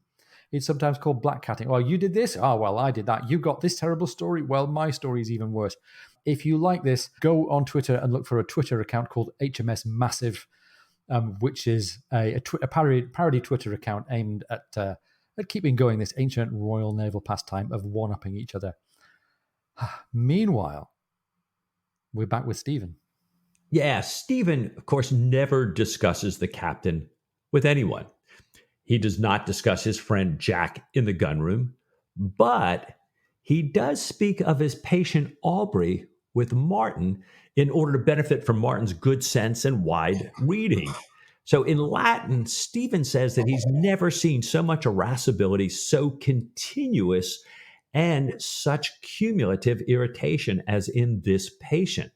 It's sometimes called blackcatting. "Oh, you did this? Oh, well, I did that. You got this terrible story? Well, my story is even worse." If you like this, go on Twitter and look for a Twitter account called HMS Massive, which is a parody Twitter account aimed at keeping going this ancient Royal Naval pastime of one-upping each other. Meanwhile, we're back with Stephen. Yeah, Stephen, of course, never discusses the captain with anyone. He does not discuss his friend Jack in the gunroom, but he does speak of his patient Aubrey with Martin in order to benefit from Martin's good sense and wide reading. So in Latin, Stephen says that he's never seen so much irascibility, so continuous, and such cumulative irritation as in this patient.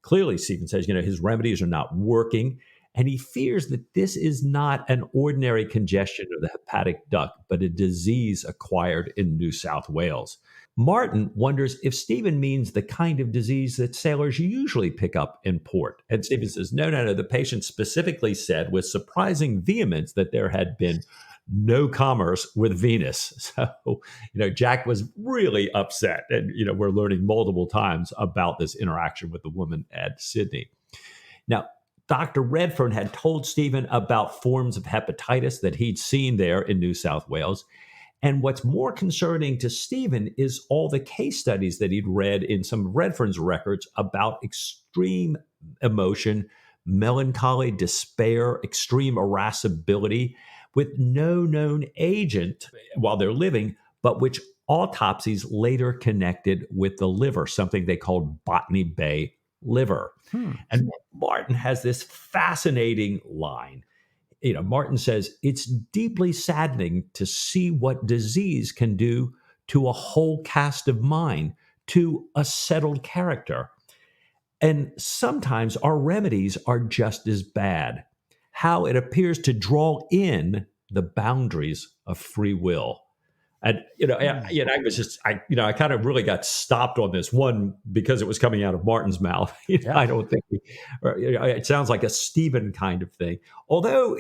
Clearly, Stephen says, his remedies are not working, and he fears that this is not an ordinary congestion of the hepatic duct, but a disease acquired in New South Wales. Martin wonders if Stephen means the kind of disease that sailors usually pick up in port. And Stephen says, no. The patient specifically said with surprising vehemence that there had been no commerce with Venus. So, Jack was really upset. And, we're learning multiple times about this interaction with the woman at Sydney. Now, Dr. Redfern had told Stephen about forms of hepatitis that he'd seen there in New South Wales. And what's more concerning to Stephen is all the case studies that he'd read in some of Redfern's records about extreme emotion, melancholy, despair, extreme irascibility with no known agent while they're living, but which autopsies later connected with the liver, something they called Botany Bay liver. Hmm. And Martin has this fascinating line. Martin says, it's deeply saddening to see what disease can do to a whole cast of mind, to a settled character. And sometimes our remedies are just as bad. How it appears to draw in the boundaries of free will. And I was just, I kind of really got stopped on this one because it was coming out of Martin's mouth. Yeah. I don't think it sounds like a Stephen kind of thing, although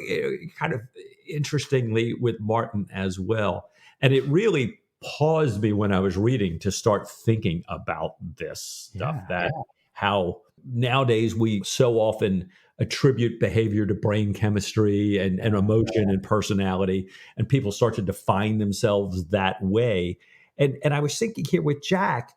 kind of interestingly with Martin as well. And it really paused me when I was reading to start thinking about this stuff. How nowadays we so often attribute behavior to brain chemistry and emotion and personality, and people start to define themselves that way. And I was thinking here with Jack,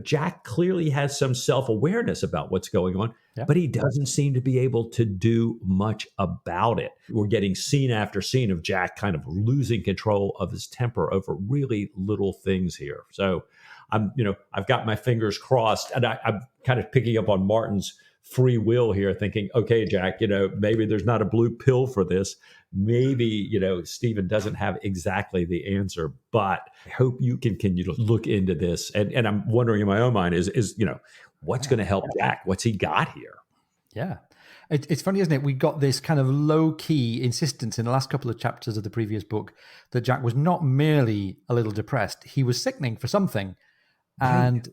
Jack clearly has some self-awareness about what's going on, but he doesn't seem to be able to do much about it. We're getting scene after scene of Jack kind of losing control of his temper over really little things here. So I've got my fingers crossed, and I'm kind of picking up on Martin's free will here, thinking, okay, Jack, maybe there's not a blue pill for this. Maybe, Stephen doesn't have exactly the answer, but I hope you can continue to look into this. And I'm wondering in my own mind is what's going to help Jack? What's he got here? Yeah. It's funny, isn't it? We got this kind of low-key insistence in the last couple of chapters of the previous book that Jack was not merely a little depressed. He was sickening for something. And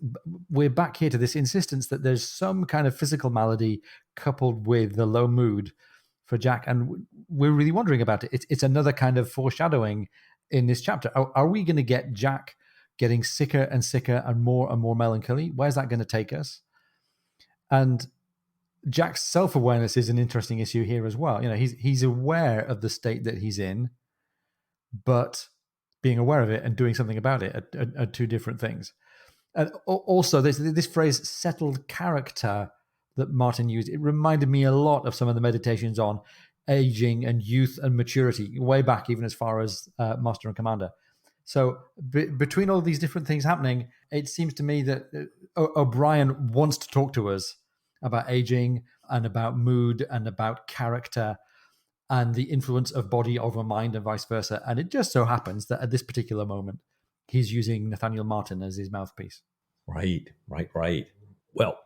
we're back here to this insistence that there's some kind of physical malady coupled with the low mood for Jack. And we're really wondering about it. It's another kind of foreshadowing in this chapter. Are we going to get Jack getting sicker and sicker and more melancholy? Where's that going to take us? And Jack's self-awareness is an interesting issue here as well. He's aware of the state that he's in, but being aware of it and doing something about it are two different things. And also, there's this phrase "settled character" that Martin used. It reminded me a lot of some of the meditations on aging and youth and maturity, way back even as far as Master and Commander. So between all these different things happening, it seems to me that O'Brien wants to talk to us about aging and about mood and about character and the influence of body over mind and vice versa. And it just so happens that at this particular moment, he's using Nathaniel Martin as his mouthpiece. Right. Well,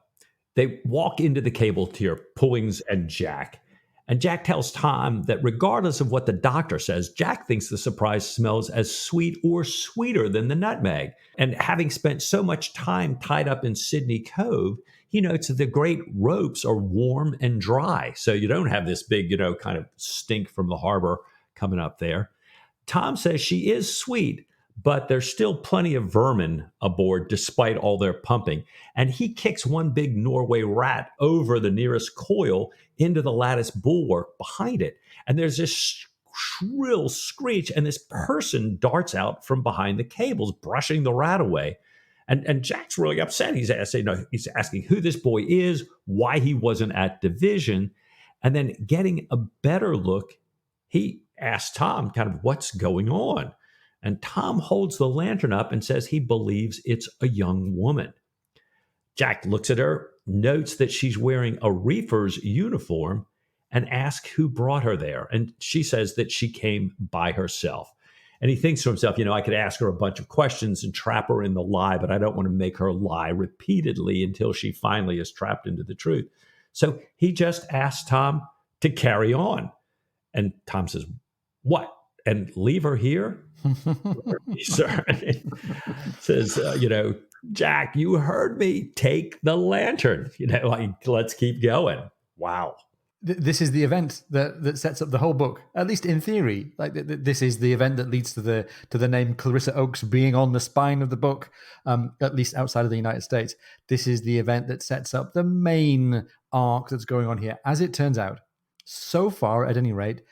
they walk into the cable tier, Pullings and Jack. And Jack tells Tom that regardless of what the doctor says, Jack thinks the surprise smells as sweet or sweeter than the nutmeg. And having spent so much time tied up in Sydney Cove, he notes that the great ropes are warm and dry. So you don't have this big, kind of stink from the harbor coming up there. Tom says she is sweet, but there's still plenty of vermin aboard despite all their pumping. And he kicks one big Norway rat over the nearest coil into the lattice bulwark behind it. And there's this shrill screech, and this person darts out from behind the cables, brushing the rat away. And Jack's really upset. He's asking who this boy is, why he wasn't at division. And then getting a better look, he asks Tom kind of what's going on. And Tom holds the lantern up and says he believes it's a young woman. Jack looks at her, notes that she's wearing a reefer's uniform, and asks who brought her there. And she says that she came by herself. And he thinks to himself, I could ask her a bunch of questions and trap her in the lie, but I don't want to make her lie repeatedly until she finally is trapped into the truth. So he just asks Tom to carry on. And Tom says, what? And leave her here? Says, Jack, you heard me. Take the lantern. Let's keep going. Wow. This is the event that sets up the whole book, at least in theory. This is the event that leads to the name Clarissa Oakes being on the spine of the book, at least outside of the United States. This is the event that sets up the main arc that's going on here. As it turns out, so far at any rate,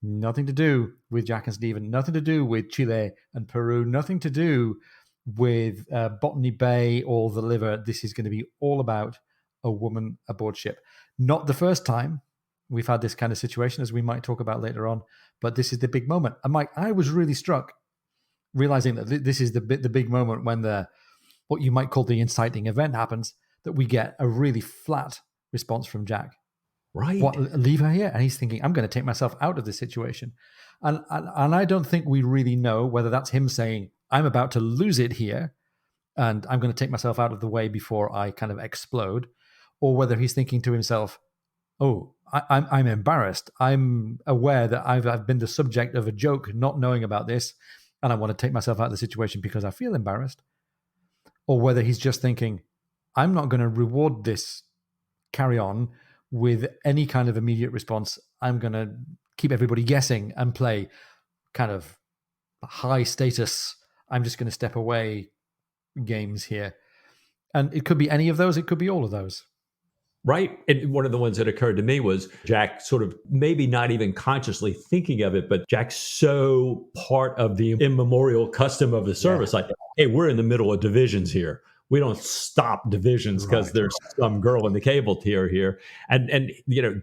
Nothing to do with Jack and Stephen, nothing to do with Chile and Peru, nothing to do with Botany Bay or the liver. This is going to be all about a woman aboard ship. Not the first time we've had this kind of situation, as we might talk about later on, but this is the big moment. And Mike, I was really struck realizing that this is the big moment when what you might call the inciting event happens, that we get a really flat response from Jack. Right. What, leave her here? And he's thinking, I'm going to take myself out of this situation. And I don't think we really know whether that's him saying, I'm about to lose it here and I'm going to take myself out of the way before I kind of explode, or whether he's thinking to himself, oh, I'm embarrassed. I'm aware that I've been the subject of a joke, not knowing about this, and I want to take myself out of the situation because I feel embarrassed. Or whether he's just thinking, I'm not going to reward this carry on with any kind of immediate response. I'm going to keep everybody guessing and play kind of high status, I'm just going to step away games here. And it could be any of those, it could be all of those. Right. And one of the ones that occurred to me was Jack sort of maybe not even consciously thinking of it, but Jack's so part of the immemorial custom of the service. Like, hey, we're in the middle of divisions here. We don't stop divisions because there's some girl in the cable tier here. And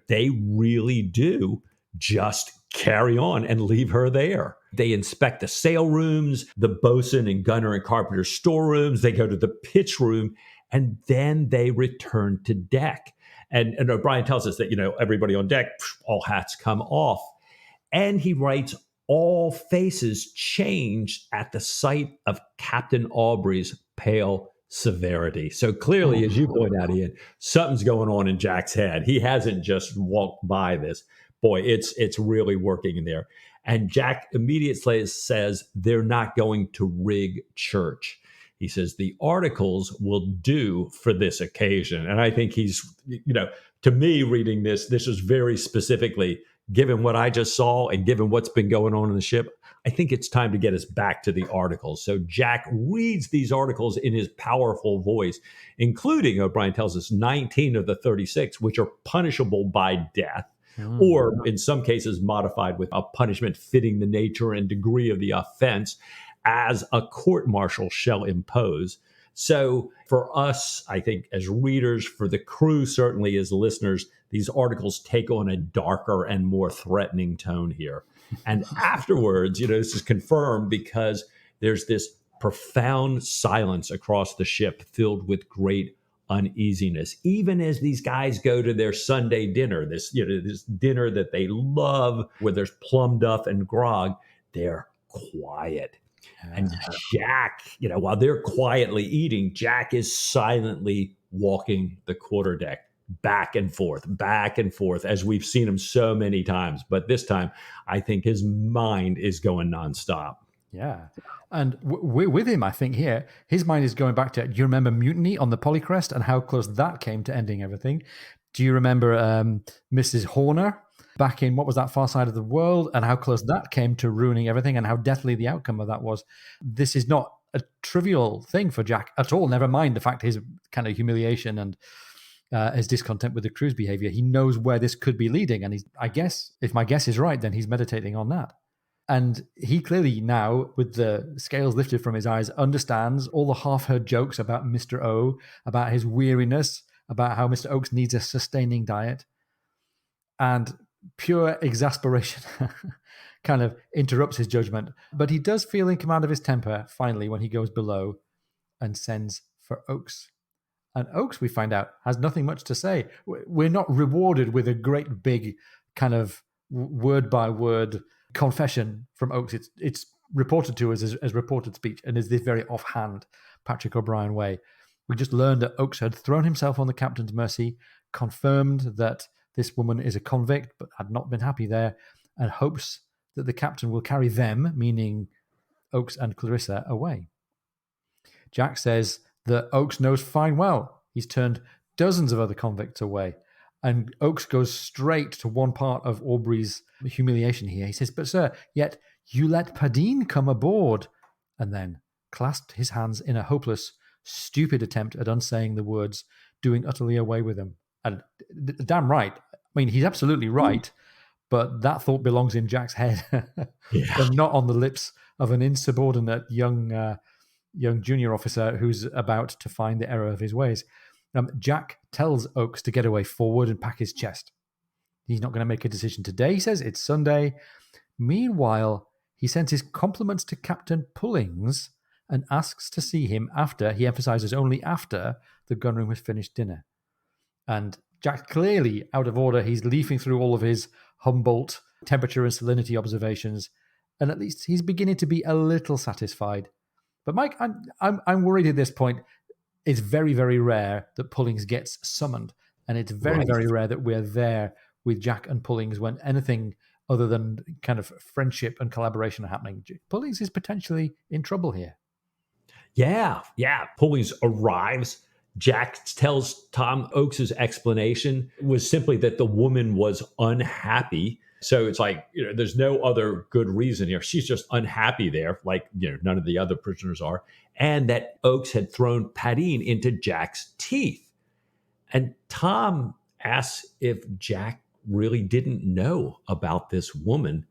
they really do just carry on and leave her there. They inspect the sail rooms, the bosun and gunner and carpenter storerooms. They go to the pitch room, and then they return to deck. And O'Brien tells us that, everybody on deck, all hats come off. And he writes, all faces changed at the sight of Captain Aubrey's pale severity. So clearly, as you point out, Ian, something's going on in Jack's head. He hasn't just walked by this. Boy, it's really working in there. And Jack immediately says they're not going to rig church. He says the articles will do for this occasion. And I think he's, to me reading this is very specifically, given what I just saw and given what's been going on in the ship, I think it's time to get us back to the articles. So Jack reads these articles in his powerful voice, including, O'Brien tells us, 19 of the 36, which are punishable by death. Or in some cases modified with a punishment fitting the nature and degree of the offense as a court martial shall impose. So for us, I think as readers, for the crew, certainly as listeners, these articles take on a darker and more threatening tone here. And afterwards, this is confirmed because there's this profound silence across the ship filled with great uneasiness, even as these guys go to their Sunday dinner, this dinner that they love, where there's plum duff and grog. They're quiet. And Jack, while they're quietly eating, Jack is silently walking the quarterdeck back and forth, as we've seen him so many times. But this time, I think his mind is going nonstop. Yeah. And with him, I think here, his mind is going back to, do you remember mutiny on the Polycrest and how close that came to ending everything? Do you remember Mrs. Horner back in, what was that, Far Side of the World, and how close that came to ruining everything and how deathly the outcome of that was? This is not a trivial thing for Jack at all, never mind the fact his kind of humiliation and his discontent with the crew's behavior. He knows where this could be leading, and I guess, if my guess is right, then he's meditating on that. And he clearly now, with the scales lifted from his eyes, understands all the half-heard jokes about Mr. O, about his weariness, about how Mr. Oakes needs a sustaining diet. And pure exasperation kind of interrupts his judgment. But he does feel in command of his temper, finally, when he goes below and sends for Oakes. And Oakes, we find out, has nothing much to say. We're not rewarded with a great big kind of word-by-word confession from Oakes. It's reported to us as reported speech, and is this very offhand Patrick O'Brien way. We just learned that Oakes had thrown himself on the captain's mercy, confirmed that this woman is a convict, but had not been happy there, and hopes that the captain will carry them, meaning Oakes and Clarissa, away. Jack says that Oakes knows fine well he's turned dozens of other convicts away. And Oakes goes straight to one part of Aubrey's humiliation here. He says, but sir, yet you let Padine come aboard. And then clasped his hands in a hopeless, stupid attempt at unsaying the words, doing utterly away with them. And damn right. I mean, he's absolutely right. but that thought belongs in Jack's head Yeah. and not on the lips of an insubordinate young junior officer who's about to find the error of his ways. Jack tells Oakes to get away forward and pack his chest. He's not going to make a decision today, he says. It's Sunday. Meanwhile, he sends his compliments to Captain Pullings and asks to see him after, he emphasizes only after, the gunroom has finished dinner. And Jack's clearly out of order. He's leafing through all of his Humboldt temperature and salinity observations, and at least he's beginning to be a little satisfied. But Mike, I'm worried at this point. It's very, very rare that Pullings gets summoned, and it's very, Right. very rare that we're there with Jack and Pullings when anything other than kind of friendship and collaboration are happening. Pullings is potentially in trouble here. Yeah. Pullings arrives. Jack tells Tom Oakes' explanation was simply that the woman was unhappy. So it's like, there's no other good reason here. She's just unhappy there, like, none of the other prisoners are. And that Oakes had thrown Padine into Jack's teeth. And Tom asks if Jack really didn't know about this woman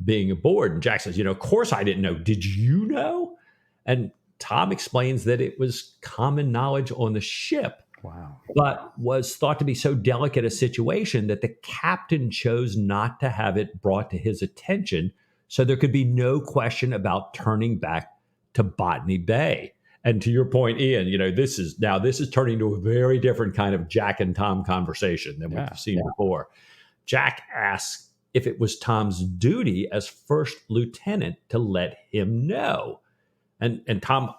being aboard. And Jack says, of course I didn't know. Did you know? And Tom explains that it was common knowledge on the ship. Wow. But was thought to be so delicate a situation that the captain chose not to have it brought to his attention, so there could be no question about turning back to Botany Bay. And to your point, Ian, this is turning into a very different kind of Jack and Tom conversation than we've seen before. Jack asks if it was Tom's duty as first lieutenant to let him know. And Tom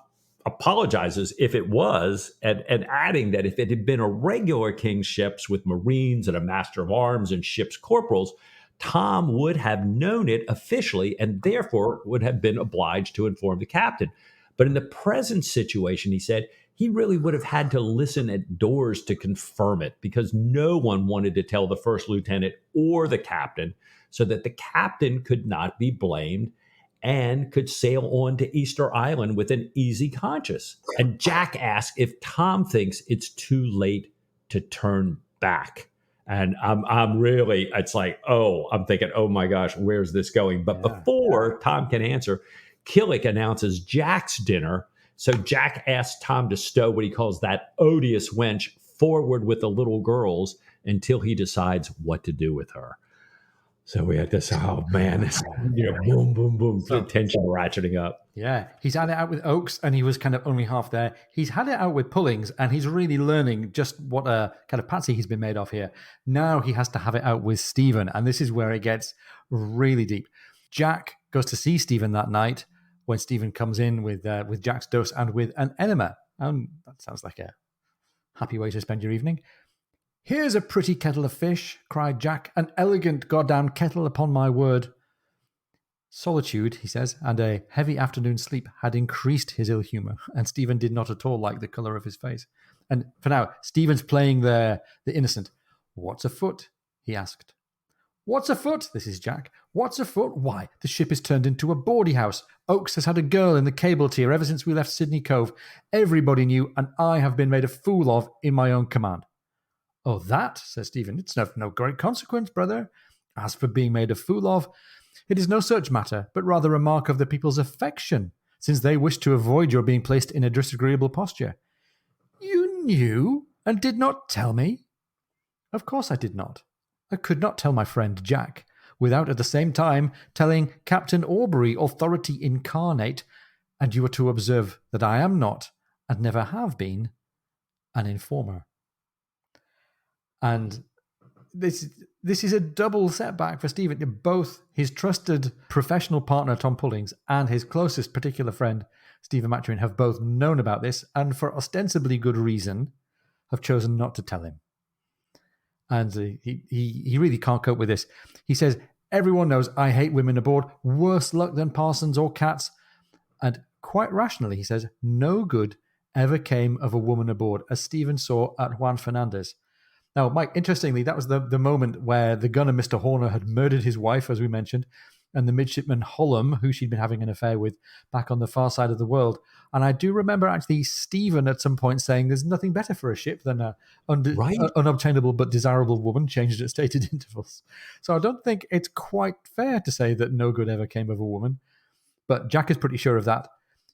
apologizes if it was, and adding that if it had been a regular king's ships with Marines and a master of arms and ship's corporals, Tom would have known it officially and therefore would have been obliged to inform the captain. But in the present situation, he said, he really would have had to listen at doors to confirm it because no one wanted to tell the first lieutenant or the captain, so that the captain could not be blamed and could sail on to Easter Island with an easy conscience. And Jack asks if Tom thinks it's too late to turn back. And I'm really, it's like, I'm thinking, oh my gosh, where's this going? But before Tom can answer, Killick announces Jack's dinner. So Jack asks Tom to stow what he calls that odious wench forward with the little girls until he decides what to do with her. So we had this, boom, boom, boom, the tension ratcheting up. Yeah, he's had it out with Oakes, and he was kind of only half there. He's had it out with Pullings, and he's really learning just what a kind of patsy he's been made of here. Now he has to have it out with Stephen, and this is where it gets really deep. Jack goes to see Stephen that night when Stephen comes in with Jack's dose and with an enema. That sounds like a happy way to spend your evening. "Here's a pretty kettle of fish," cried Jack. "An elegant goddamn kettle, upon my word." Solitude, he says, and a heavy afternoon sleep had increased his ill humour, and Stephen did not at all like the colour of his face. And for now, Stephen's playing the innocent. "What's afoot?" he asked. "What's afoot?" This is Jack. "What's afoot? Why, the ship is turned into a bawdy house. Oakes has had a girl in the cable tier ever since we left Sydney Cove. Everybody knew, and I have been made a fool of in my own command." "Oh, that," says Stephen, "it's of no great consequence, brother. As for being made a fool of, it is no such matter, but rather a mark of the people's affection, since they wish to avoid your being placed in a disagreeable posture." "You knew and did not tell me?" "Of course I did not. I could not tell my friend Jack, without at the same time telling Captain Aubrey, authority incarnate, and you are to observe that I am not, and never have been, an informer." And this is a double setback for Stephen. Both his trusted professional partner, Tom Pullings, and his closest particular friend, Stephen Maturin, have both known about this and for ostensibly good reason have chosen not to tell him. And he really can't cope with this. He says, "Everyone knows I hate women aboard, worse luck than parsons or cats." And quite rationally, he says, no good ever came of a woman aboard, as Stephen saw at Juan Fernandez. Now, Mike, interestingly, that was the moment where the gunner, Mr. Horner, had murdered his wife, as we mentioned. and the midshipman Hollam, who she'd been having an affair with back on the far side of the world. And I do remember actually Stephen at some point saying there's nothing better for a ship than a Right? unobtainable but desirable woman changed at stated intervals. So I don't think it's quite fair to say that no good ever came of a woman. But Jack is pretty sure of that.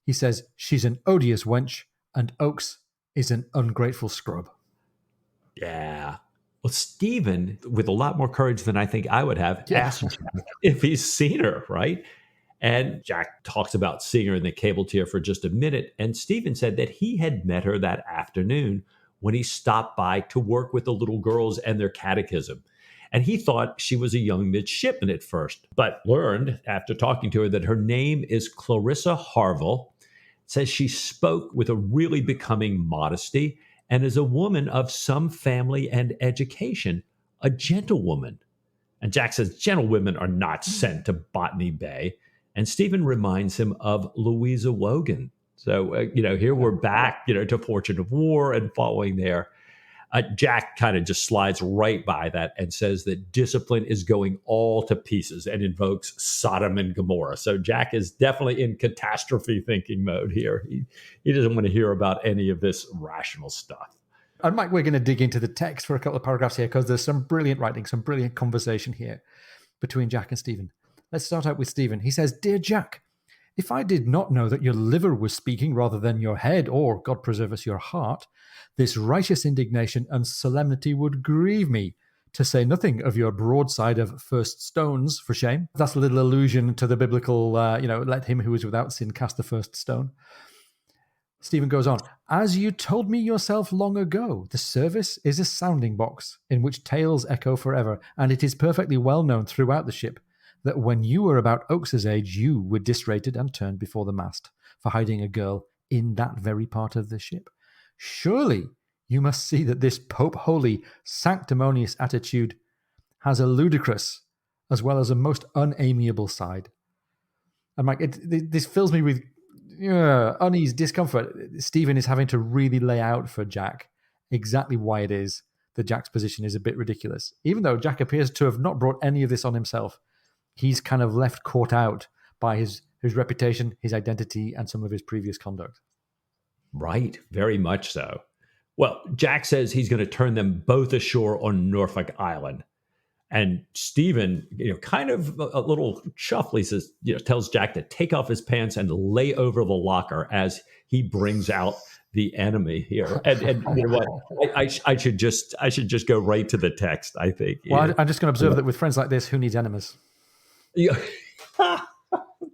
He says, she's an odious wench, and Oakes is an ungrateful scrub. Yeah. Well, Stephen, with a lot more courage than I think I would have, Yeah. asked Jack if he's seen her, right? And Jack talks about seeing her in the cable tier for just a minute. And Stephen said that he had met her that afternoon when he stopped by to work with the little girls and their catechism. And he thought she was a young midshipman at first, but learned after talking to her that her name is Clarissa Harville. Says she spoke with a really becoming modesty and is a woman of some family and education, a gentlewoman. And Jack says gentlewomen are not sent to Botany Bay. And Stephen reminds him of Louisa Wogan. So, here we're back, to Fortune of War and following there. Jack kind of just slides right by that and says that discipline is going all to pieces and invokes Sodom and Gomorrah. So Jack is definitely in catastrophe thinking mode here. He doesn't want to hear about any of this rational stuff. And Mike, we're going to dig into the text for a couple of paragraphs here because there's some brilliant writing, some brilliant conversation here between Jack and Stephen. Let's start out with Stephen. He says, Dear Jack, if I did not know that your liver was speaking rather than your head, or, God preserve us, your heart, this righteous indignation and solemnity would grieve me, to say nothing of your broadside of first stones, for shame. That's a little allusion to the biblical, let him who is without sin cast the first stone. Stephen goes on, as you told me yourself long ago, the service is a sounding box in which tales echo forever, and it is perfectly well known throughout the ship that when you were about Oakes's age, you were disrated and turned before the mast for hiding a girl in that very part of the ship. Surely you must see that this pope-holy, sanctimonious attitude has a ludicrous as well as a most unamiable side. And Mike, this fills me with unease, discomfort. Stephen is having to really lay out for Jack exactly why it is that Jack's position is a bit ridiculous. Even though Jack appears to have not brought any of this on himself, he's kind of left caught out by his reputation, his identity, and some of his previous conduct. Right, very much so. Well, Jack says he's going to turn them both ashore on Norfolk Island. And Stephen, kind of a little chuffly says, tells Jack to take off his pants and lay over the locker as he brings out the enemy here. And you know what? I should just go right to the text, I think. Well, I'm just going to observe that with friends like this, who needs enemies? Yeah.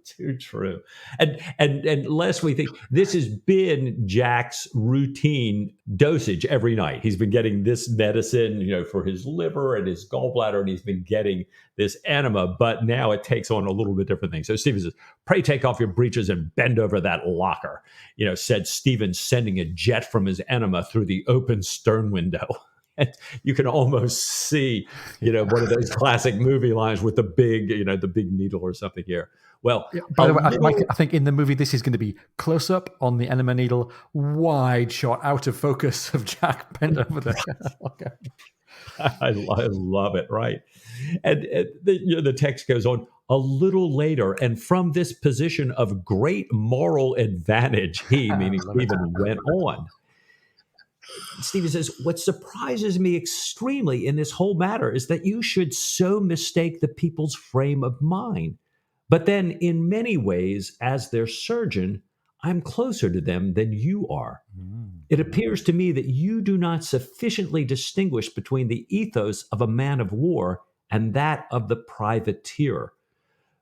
Too true. And lest we think this has been Jack's routine dosage every night. He's been getting this medicine, for his liver and his gallbladder, and he's been getting this enema, but now it takes on a little bit different thing. So Stephen says, pray take off your breeches and bend over that locker, said Stephen, sending a jet from his enema through the open stern window. And you can almost see, one of those classic movie lines with the big needle or something here. Well, yeah, by the way, Mike, I think in the movie this is going to be close up on the enema needle, wide shot, out of focus of Jack bent over there. Okay. I love it, right? And the text goes on a little later, and from this position of great moral advantage, he, meaning Stephen, went on. Stephen says, what surprises me extremely in this whole matter is that you should so mistake the people's frame of mind. But then, in many ways, as their surgeon, I'm closer to them than you are. It appears to me that you do not sufficiently distinguish between the ethos of a man of war and that of the privateer.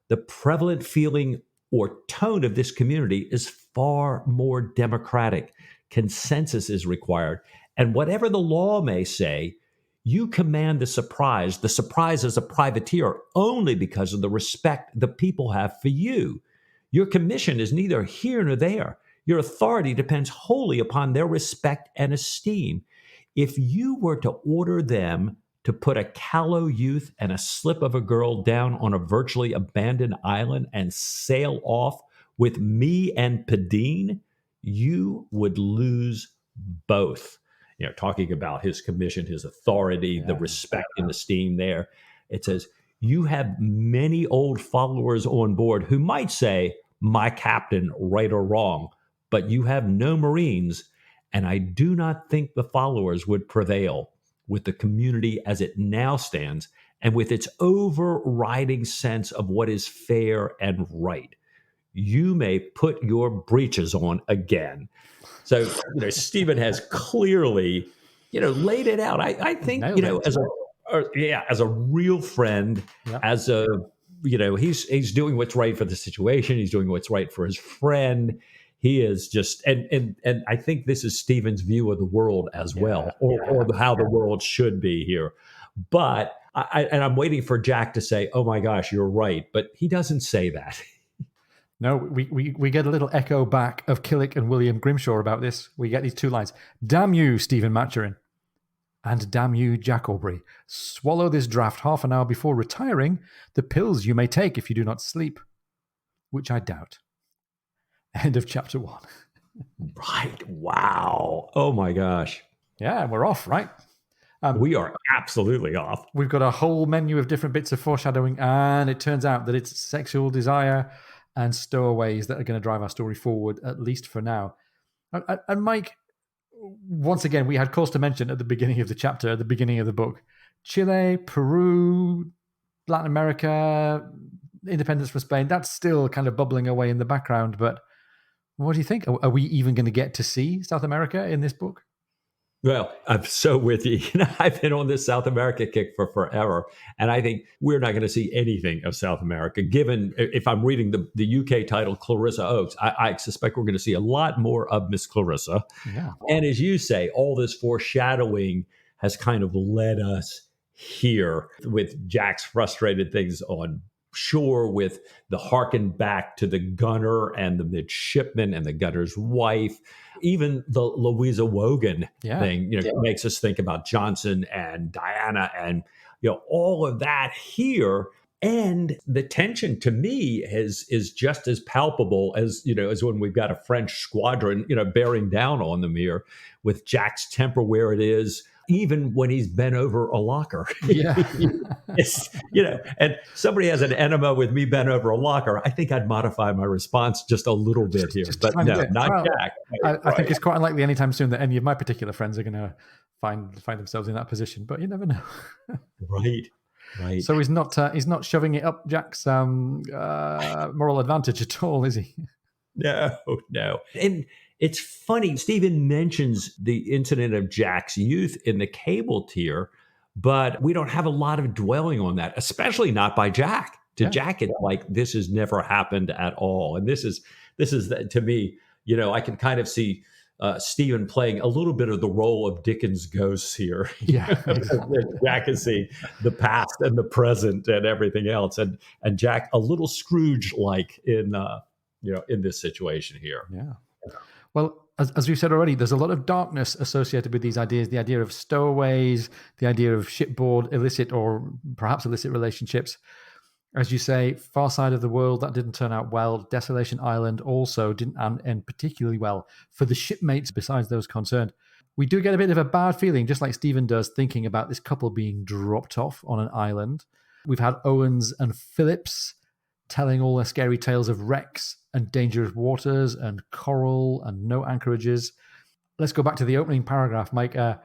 The prevalent feeling or tone of this community is far more democratic. Consensus is required. And whatever the law may say, you command the surprise as a privateer, only because of the respect the people have for you. Your commission is neither here nor there. Your authority depends wholly upon their respect and esteem. If you were to order them to put a callow youth and a slip of a girl down on a virtually abandoned island and sail off with me and Padine, you would lose both. Talking about his commission, his authority, the respect and esteem there. It says, you have many old followers on board who might say, my captain, right or wrong, but you have no Marines. And I do not think the followers would prevail with the community as it now stands and with its overriding sense of what is fair and right. You may put your breeches on again. So, Stephen has clearly, laid it out. I think, Nailed it. as a real friend, Yeah. as a, he's doing what's right for the situation. He's doing what's right for his friend. He is just, and I think this is Stephen's view of the world as well, or how the world should be here. But I'm waiting for Jack to say, "Oh my gosh, you're right," but he doesn't say that. No, we get a little echo back of Killick and William Grimshaw about this. We get these two lines. Damn you, Stephen Maturin. And damn you, Jack Aubrey. Swallow this draught half an hour before retiring, the pills you may take if you do not sleep. Which I doubt. End of chapter 1. Right. Wow. Oh my gosh. Yeah, we're off, right? We are absolutely off. We've got a whole menu of different bits of foreshadowing, and it turns out that it's sexual desire and stowaways that are going to drive our story forward, at least for now. And Mike, once again, we had cause to mention at the beginning of the chapter, at the beginning of the book, Chile, Peru, Latin America, independence from Spain, that's still kind of bubbling away in the background. But what do you think? Are we even going to get to see South America in this book? Well, I'm so with you. I've been on this South America kick for forever. And I think we're not going to see anything of South America, given if I'm reading the UK title, Clarissa Oakes, I suspect we're going to see a lot more of Miss Clarissa. Yeah. And as you say, all this foreshadowing has kind of led us here with Jack's frustrated things on shore, with the harken back to the gunner and the midshipman and the gunner's wife. Even the Louisa Wogan thing, makes us think about Johnson and Diana and, all of that here. And the tension to me is just as palpable as, as when we've got a French squadron, bearing down on them here, with Jack's temper where it is, even when he's bent over a locker. Yeah. And somebody has an enema with me bent over a locker, I think I'd modify my response just a little bit here. But no, not Jack. I think it's quite unlikely anytime soon that any of my particular friends are going to find themselves in that position, but you never know. Right. So he's not shoving it up Jack's moral advantage at all, is he? No. And it's funny, Stephen mentions the incident of Jack's youth in the cable tier, but we don't have a lot of dwelling on that, especially not by Jack. Jack, it's like this has never happened at all. And this is to me, I can kind of see Stephen playing a little bit of the role of Dickens' ghosts here. Yeah, Jack is seeing the past and the present and everything else, and Jack a little Scrooge-like in this situation here. Yeah. Well, as we've said already, there's a lot of darkness associated with these ideas. The idea of stowaways, the idea of shipboard illicit or perhaps illicit relationships. As you say, Far Side of the World, that didn't turn out well. Desolation Island also didn't end particularly well for the shipmates besides those concerned. We do get a bit of a bad feeling, just like Stephen does, thinking about this couple being dropped off on an island. We've had Owens and Phillips telling all their scary tales of wrecks and dangerous waters and coral and no anchorages. Let's go back to the opening paragraph, Mike. A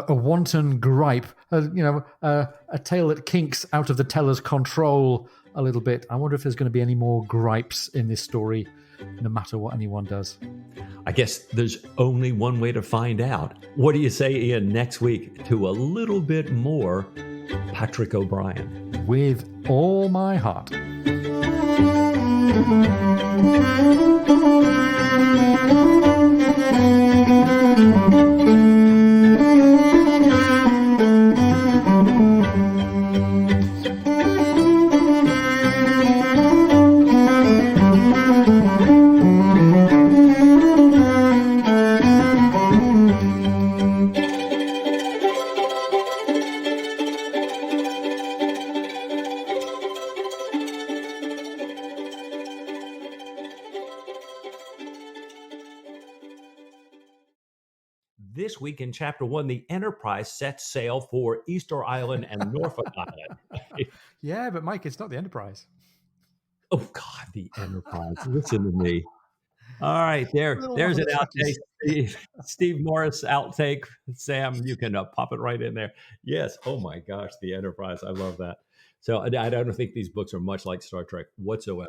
wanton gripe, a tale that kinks out of the teller's control a little bit. I wonder if there's going to be any more gripes in this story, no matter what anyone does. I guess there's only one way to find out. What do you say, Ian, next week to a little bit more Patrick O'Brien? With all my heart. This week in chapter 1, the Enterprise sets sail for Easter Island and Norfolk Island. Yeah, but Mike, it's not the Enterprise. Oh, God, the Enterprise. Listen to me. All right, Little off there's on an the outtake. touches. Steve Morris outtake. Sam, you can pop it right in there. Yes. Oh my gosh, the Enterprise. I love that. So I don't think these books are much like Star Trek whatsoever.